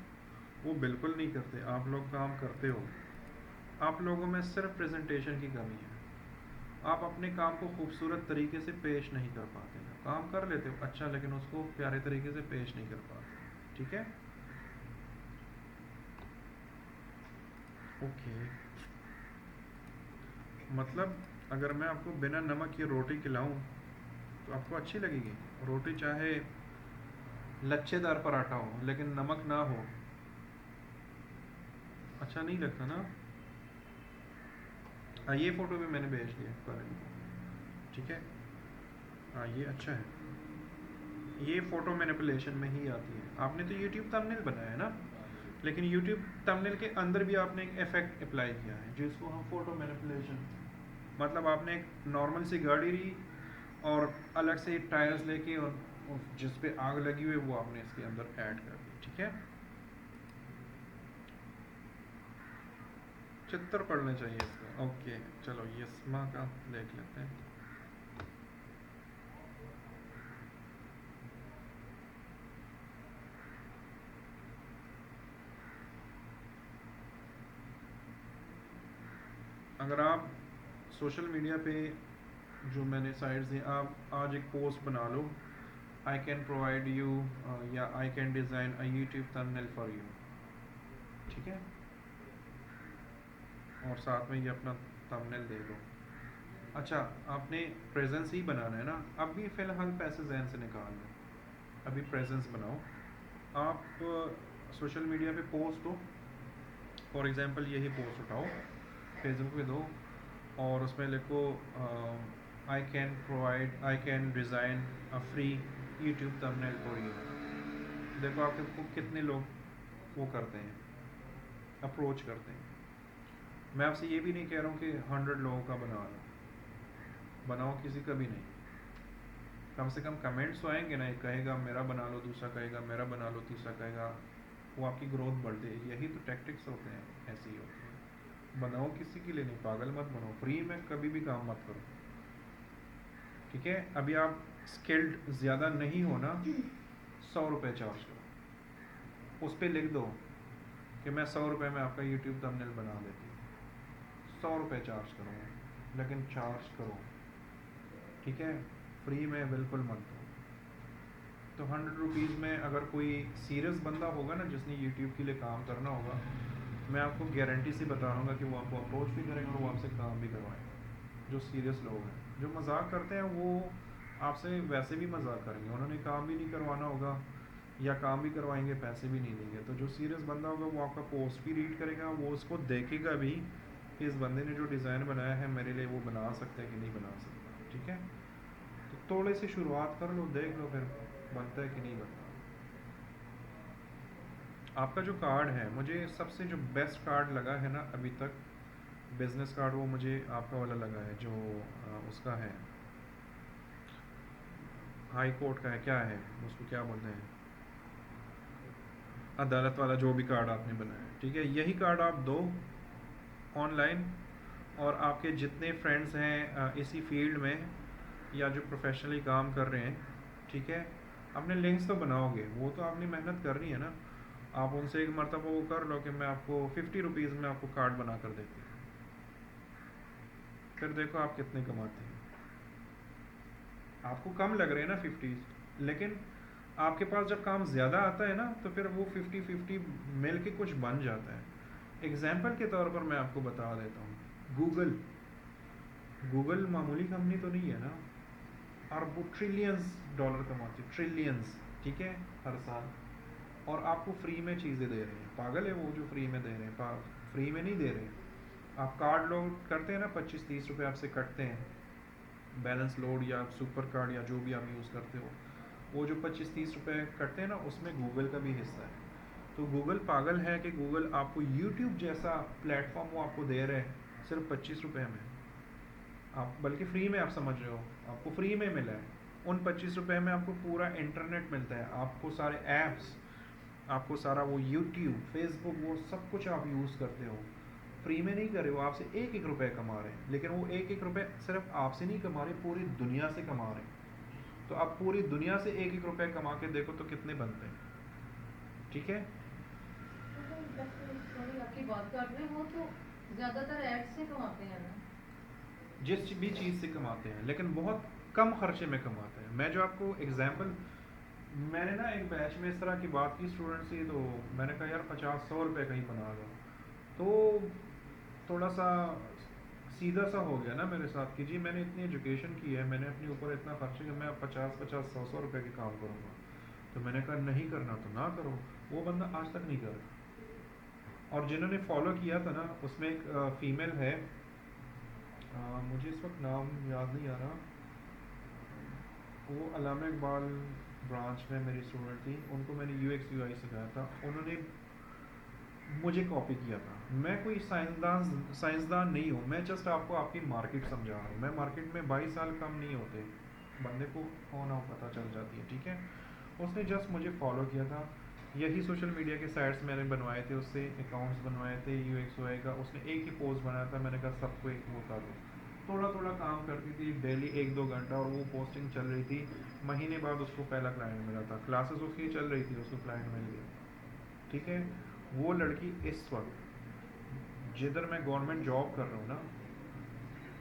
वो बिल्कुल नहीं करते, आप लोग काम करते हो, आप लोगों में सिर्फ प्रेजेंटेशन की कमी है, आप अपने काम को खूबसूरत तरीके से पेश नहीं कर पाते, काम कर लेते हो अच्छा, लेकिन उसको प्यारे तरीके से पेश नहीं कर पाते, ठीक है। ओके, मतलब अगर मैं आपको बिना नमक की रोटी खिलाऊं तो आपको अच्छी लगेगी रोटी, चाहे लच्छेदार पराठा हो लेकिन नमक ना हो, अच्छा नहीं लगता ना। हाँ, ये फ़ोटो भी मैंने भेज दिया करें, ठीक है। हाँ, ये अच्छा है, ये फ़ोटो मैनिपुलेशन में ही आती है। आपने तो यूट्यूब थंबनेल बनाया है ना, लेकिन यूट्यूब थंबनेल के अंदर भी आपने एक इफेक्ट अप्लाई किया है जिसको हम फ़ोटो मैनिपुलेशन, मतलब आपने एक नॉर्मल सी गाड़ी ली और अलग से टायर्स लेके और जिस पे आग लगी हुई वो आपने इसके अंदर ऐड कर दी, ठीक है। चित्र पढ़ने चाहिए इसका। ओके, चलो यस्मा का देख लेते हैं। अगर आप सोशल मीडिया पे जो मैंने साइट्स दी, आप आज एक पोस्ट बना लो, आई कैन प्रोवाइड यू या I can design a YouTube thumbnail for you, ठीक है, और साथ में ये अपना थंबनेल दे दो। अच्छा, आपने प्रेजेंस ही बनाना है ना, अभी फ़िलहाल पैसे जहन से निकाल लो, अभी प्रेजेंस बनाओ। आप सोशल मीडिया पे पोस्ट हो, फॉर एग्जांपल यही पोस्ट उठाओ, फेसबुक पे दो और उसमें लिखो I can design a free YouTube thumbnail for you. देखो आपको कितने लोग वो करते हैं, अप्रोच करते हैं। मैं आपसे ये भी नहीं कह रहा हूँ कि 100 लोगों का बना लो, बनाओ किसी का भी नहीं, कम से कम कमेंट्स तो आएंगे ना, एक कहेगा मेरा बना लो, दूसरा कहेगा मेरा बना लो, तीसरा कहेगा, वो आपकी ग्रोथ बढ़ती है। यही तो टैक्टिक्स होते हैं, ऐसे ही होते हैं। बनाओ किसी के लिए नहीं, पागल मत बनो, फ्री में कभी भी काम मत करो, ठीक है। अभी आप स्किल्ड ज़्यादा नहीं हो ना, 100 रुपये चार्ज करो, उस पर लिख दो कि मैं 100 रुपये में आपका यूट्यूब थंबनेल बना देती हूँ, 100 रुपये चार्ज करो, लेकिन चार्ज करो, ठीक है, फ्री में बिल्कुल मत दो। तो 100 रुपीज़ में अगर कोई सीरियस बंदा होगा ना जिसने यूट्यूब के लिए काम करना होगा, मैं आपको गारंटी से बता रहा हूँ कि वो आपको अप्रोच भी करेंगे और वो आपसे काम भी करवाएंगे। जो सीरियस लोग हैं, जो मजाक करते हैं, वो आपसे वैसे भी मजाक करेंगे, उन्होंने काम भी नहीं करवाना होगा या काम भी करवाएंगे, पैसे भी नहीं देंगे। तो जो सीरियस बंदा होगा वो आपका पोस्ट भी रीड करेगा, वो उसको देखेगा भी कि इस बंदे ने जो डिज़ाइन बनाया है मेरे लिए वो बना सकता है कि नहीं बना सकता, ठीक है। तो थोड़े से शुरुआत कर लो, देख लो फिर बनता है कि नहीं बनता। आपका जो कार्ड है, मुझे सबसे जो बेस्ट कार्ड लगा है ना अभी तक, बिजनेस कार्ड, वो मुझे आपका वाला लगा है जो उसका है, हाई कोर्ट का है, क्या है उसको क्या बोलते हैं, अदालत वाला जो भी कार्ड आपने बनाया, ठीक है। यही कार्ड आप दो ऑनलाइन, और आपके जितने फ्रेंड्स हैं इसी फील्ड में या जो प्रोफेशनली काम कर रहे हैं, ठीक है, अपने लिंक्स तो बनाओगे, वो तो आपने मेहनत करनी है ना। आप उनसे एक मरतबा वो कर लो कि मैं आपको 50 रुपीज़ में आपको कार्ड बना कर देती हूँ, फिर देखो आप कितने कमाते हैं। आपको कम लग रहे हैं ना 50, लेकिन आपके पास जब काम ज़्यादा आता है ना तो फिर वो 50-50 मिल के कुछ बन जाता है। एग्जाम्पल के तौर पर मैं आपको बता देता हूँ, गूगल गूगल मामूली कंपनी तो नहीं है ना, और वो ट्रिलियंस डॉलर कमाती है, ट्रिलियंस, ठीक है, हर साल, और आपको फ्री में चीज़ें दे रहे हैं। पागल है वो जो फ्री में दे रहे हैं, फ्री में नहीं दे रहे हैं। आप कार्ड लोड करते हैं ना, 25-30 रुपये आपसे कटते हैं, बैलेंस लोड या सुपर कार्ड या जो भी आप यूज़ करते हो, वो जो 25-30 रुपये कटते हैं ना, उसमें गूगल का भी हिस्सा है। तो गूगल पागल है कि गूगल आपको यूट्यूब जैसा प्लेटफॉर्म वो आपको दे रहे हैं सिर्फ 25 रुपये में, आप बल्कि फ्री में, आप समझ रहे हो, आपको फ्री में मिला है। उन 25 रुपये में आपको पूरा इंटरनेट मिलता है, आपको सारे ऐप्स, आपको सारा वो यूट्यूब, फेसबुक, वो सब कुछ आप यूज़ करते हो, फ्री में नहीं कर रहे हो, आपसे 1-1 रुपये कमा रहे हैं। लेकिन वो 1-1 रुपये सिर्फ आपसे नहीं कमा रहे, पूरी दुनिया से कमा रहे हैं। तो आप पूरी दुनिया से 1-1 रुपये कमा के देखो तो कितने बनते हैं, ठीक है। सॉरी आपकी बात काट रहे हैं, वो तो ज़्यादातर एड्स से कमाते हैं ना। जिस भी चीज़ से कमाते हैं, लेकिन बहुत कम खर्चे में कमाते हैं। मैं जो आपको एग्जांपल, मैंने ना एक बैच में इस तरह की बात की स्टूडेंट से, तो मैंने कहा यार 50-100 रुपये कहीं बना दो, तो थोड़ा सा सीधा सा हो गया ना मेरे साथ कि जी मैंने इतनी एजुकेशन की है, मैंने अपने ऊपर इतना खर्च किया, मैं 50-50, 100-100 रुपये के काम करूँगा। तो मैंने कहा नहीं करना तो ना करो। वो बंदा आज तक नहीं कर रहा। और जिन्होंने फॉलो किया था ना, उसमें एक फीमेल है, मुझे इस वक्त नाम याद नहीं आ रहा, वो अल्लामा इकबाल ब्रांच में मेरी स्टूडेंट थी, उनको मैंने UX UI सिखाया था, उन्होंने मुझे कॉपी किया था। मैं कोई साइंसदान नहीं हूँ, मैं जस्ट आपको आपकी मार्केट समझा रहा हूँ। मैं मार्केट में 22 साल कम नहीं होते, बंदे को होना पता चल जाती है, ठीक है। उसने जस्ट मुझे फॉलो किया था, यही सोशल मीडिया के साइट्स मैंने बनवाए थे, उससे अकाउंट्स बनवाए थे UX UI का, उसने एक ही पोस्ट बनाया था, मैंने कहा सबको एक वो कर दो। थोड़ा थोड़ा काम करती थी डेली 1-2 घंटा, और वो पोस्टिंग चल रही थी। महीने बाद उसको पहला क्लाइंट मिला था, क्लासेस उसकी चल रही थी, उसको क्लाइंट मिल गया, ठीक है। वो लड़की इस वक्त जिधर मैं गवर्नमेंट जॉब कर रहा हूँ ना,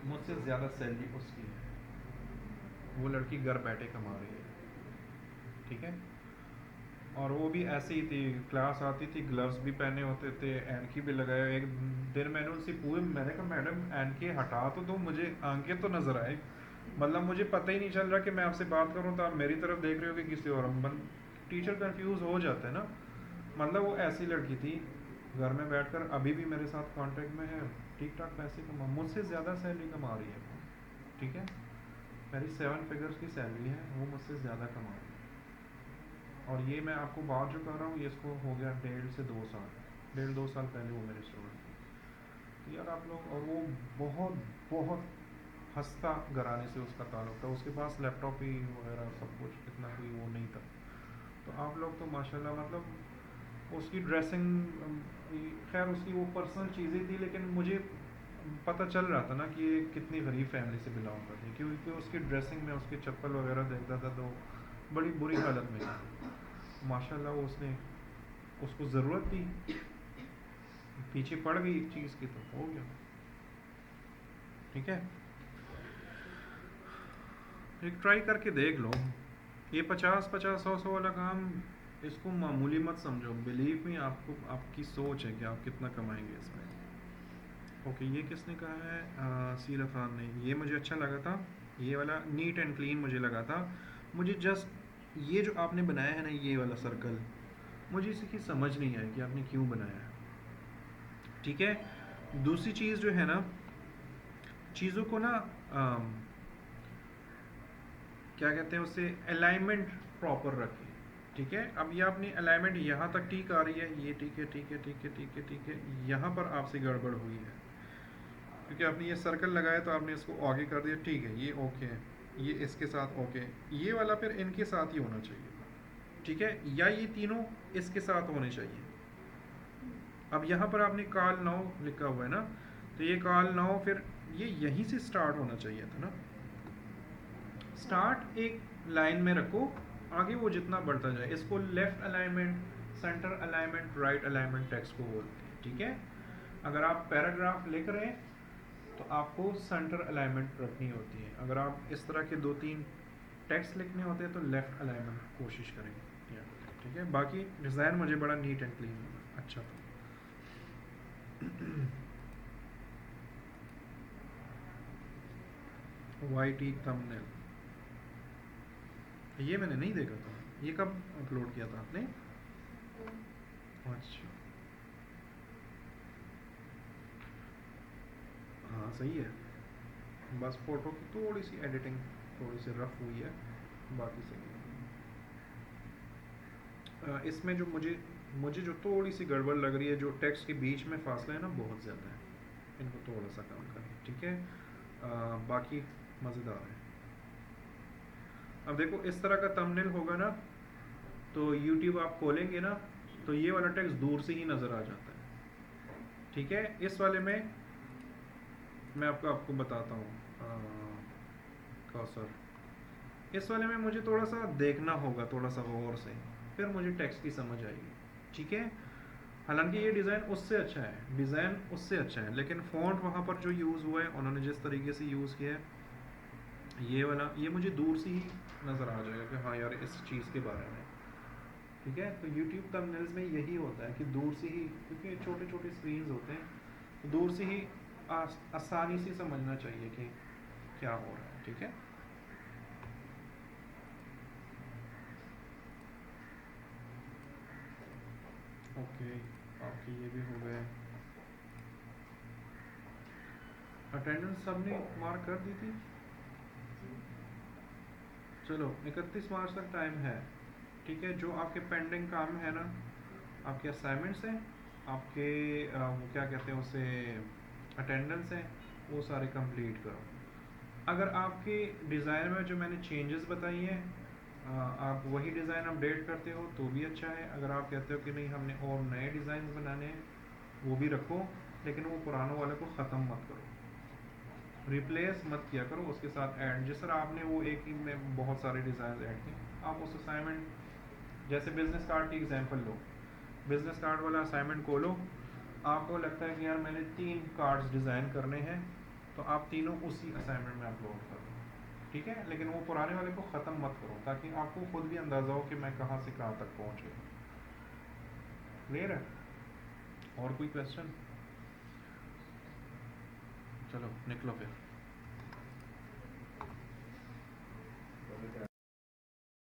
मुझसे ज़्यादा सैलरी उसकी है। वो लड़की घर बैठे कमा रही है, ठीक है। और वो भी ऐसे ही थी, क्लास आती थी, ग्लव्स भी पहने होते थे, एनकी भी लगाए। एक दिन मैंने उनसे पूछा, मैंने कहा मैडम एनके हटा तो दो, मुझे आंखें तो नज़र आए, मतलब मुझे पता ही नहीं चल रहा कि मैं आपसे बात करूँ तो आप मेरी तरफ देख रहे हो कि किसी और। टीचर कंफ्यूज हो जाता है ना। मतलब वो ऐसी लड़की थी, घर में बैठकर अभी भी मेरे साथ कांटेक्ट में है, ठीक ठाक पैसे कमा, मुझसे ज़्यादा सैलरी कमा रही है, ठीक है। मेरी 7 फिगर्स की सैलरी है, वो मुझसे ज़्यादा कमा रही है। और ये मैं आपको बात जो कर रहा हूँ, ये इसको हो गया 1.5 से 2 साल, 1.5-2 साल पहले वो मेरे स्टूडेंट थी। तो यार आप लोग, और वो बहुत बहुत हंसता घराने से उसका ताल्लुक था, उसके पास लैपटॉप ही वगैरह सब कुछ, इतना कोई वो नहीं था। तो आप लोग तो माशाल्लाह, मतलब उसकी ड्रेसिंग, खैर उसकी वो पर्सनल चीज़ें थी, लेकिन मुझे पता चल रहा था ना कि ये कितनी गरीब फैमिली से बिलोंग करती है, क्योंकि उसकी ड्रेसिंग में उसके चप्पल वगैरह देखता था तो बड़ी बुरी हालत में थी। माशाल्लाह उसने, उसको ज़रूरत थी, पीछे पड़ गई एक चीज़ की तो हो गया। ठीक है, एक ट्राई करके देख लो। ये 50-50 100-100 वाला काम, इसको मामूली मत समझो। बिलीव में आपको, आपकी सोच है कि आप कितना कमाएंगे इसमें। ओके, ये किसने कहा है? सीर अफरान ने। ये मुझे अच्छा लगा था, ये वाला नीट एंड क्लीन मुझे लगा था। मुझे जस्ट ये जो आपने बनाया है ना, ये वाला सर्कल, मुझे इसकी समझ नहीं आई कि आपने क्यों बनाया है। ठीक है, दूसरी चीज़ जो है ना, चीज़ों को ना क्या कहते हैं उससे, अलाइनमेंट प्रॉपर रखें। ठीक है, अब ये आपने अलाइनमेंट यहाँ तक ठीक आ रही है, ये ठीक है, ठीक है, ठीक है, ठीक है, ठीक है, यहाँ पर आपसे गड़बड़ हुई है क्योंकि आपने ये सर्कल लगाया तो आपने इसको आगे कर दिया। ठीक है, ये ओके है, ये इसके साथ ओके, ये वाला फिर इनके साथ ही होना चाहिए। ठीक है, या ये तीनों इसके साथ होने चाहिए। अब यहाँ पर आपने काल 9 लिखा हुआ है ना, तो ये काल 9 फिर ये यहीं से स्टार्ट होना चाहिए था ना। स्टार्ट एक लाइन में रखो, आगे वो जितना बढ़ता जाए। इसको left alignment, centre alignment, right alignment text को बोलते हैं। ठीक है, अगर आप पैराग्राफ लिख रहे हैं तो आपको सेंटर अलाइनमेंट रखनी होती है। अगर आप इस तरह के 2-3 टेक्स्ट लिखने होते हैं तो लेफ्ट अलाइनमेंट कोशिश करेंगे। ठीक है, बाकी डिज़ाइन मुझे बड़ा नीट एंड क्लीन अच्छा था। वाइट थंबनेल, ये मैंने नहीं देखा था, ये कब अपलोड किया था आपने? अच्छा, हाँ सही है, बस फोटो की थोड़ी सी एडिटिंग थोड़ी सी रफ हुई है, बाकी सही है। इसमें जो मुझे मुझे जो थोड़ी सी गड़बड़ लग रही है, जो टेक्स्ट के बीच में फासला है ना, बहुत ज़्यादा है, इनको थोड़ा सा कम करें। ठीक है, बाकी मज़ेदार है। अब देखो इस तरह का थंबनेल होगा ना, तो YouTube आप खोलेंगे ना तो ये वाला टेक्स्ट दूर से ही नज़र आ जाता है। ठीक है, इस वाले में मैं आपको बताता हूँ कौसर, इस वाले में मुझे थोड़ा सा देखना होगा, थोड़ा सा गौर से, फिर मुझे टेक्स्ट की समझ आएगी। ठीक है, हालांकि ये डिज़ाइन उससे अच्छा है, डिज़ाइन उससे अच्छा है, लेकिन फ़ॉन्ट वहाँ पर जो यूज़ हुआ है, उन्होंने जिस तरीके से यूज़ किया है, ये वाला, ये मुझे दूर से ही नज़र आ जाएगा कि हाँ यार इस चीज़ के बारे में। ठीक है, तो यूट्यूब थंबनेल्स में यही होता है कि दूर से ही, क्योंकि छोटे छोटे स्क्रीन्स होते हैं, तो दूर से ही आसानी से समझना चाहिए कि क्या हो रहा है। ठीक है, ओके, आपके ये भी हो गए। अटेंडेंस सबने मार्क कर दी थी। चलो 31 मार्च तक टाइम है। ठीक है, जो आपके पेंडिंग काम है ना, आपके असाइनमेंट्स हैं, आपके वो क्या कहते हैं उसे, अटेंडेंस है, वो सारे कंप्लीट करो। अगर आपके डिज़ाइन में जो मैंने चेंजेस बताई हैं, आप वही डिज़ाइन अपडेट करते हो तो भी अच्छा है। अगर आप कहते हो कि नहीं हमने और नए डिज़ाइन बनाने हैं, वो भी रखो, लेकिन वो पुरानों वाले को ख़त्म मत करो, रिप्लेस मत किया करो, उसके साथ ऐड, जिस तरह आपने वो एक ही में बहुत सारे डिज़ाइन ऐड किए, आप उस असाइनमेंट, जैसे बिजनेस कार्ड की एग्जांपल लो, बिजनेस कार्ड वाला असाइनमेंट खोलो, आपको लगता है कि यार मैंने 3 कार्ड्स डिज़ाइन करने हैं, तो आप तीनों उसी असाइनमेंट में अपलोड करो। ठीक है, लेकिन वो पुराने वाले को ख़त्म मत करो, ताकि आपको खुद भी अंदाज़ा हो कि मैं कहाँ से कहाँ तक पहुँच गया। क्लियर है? और कोई क्वेश्चन? चलो निकलो फिर।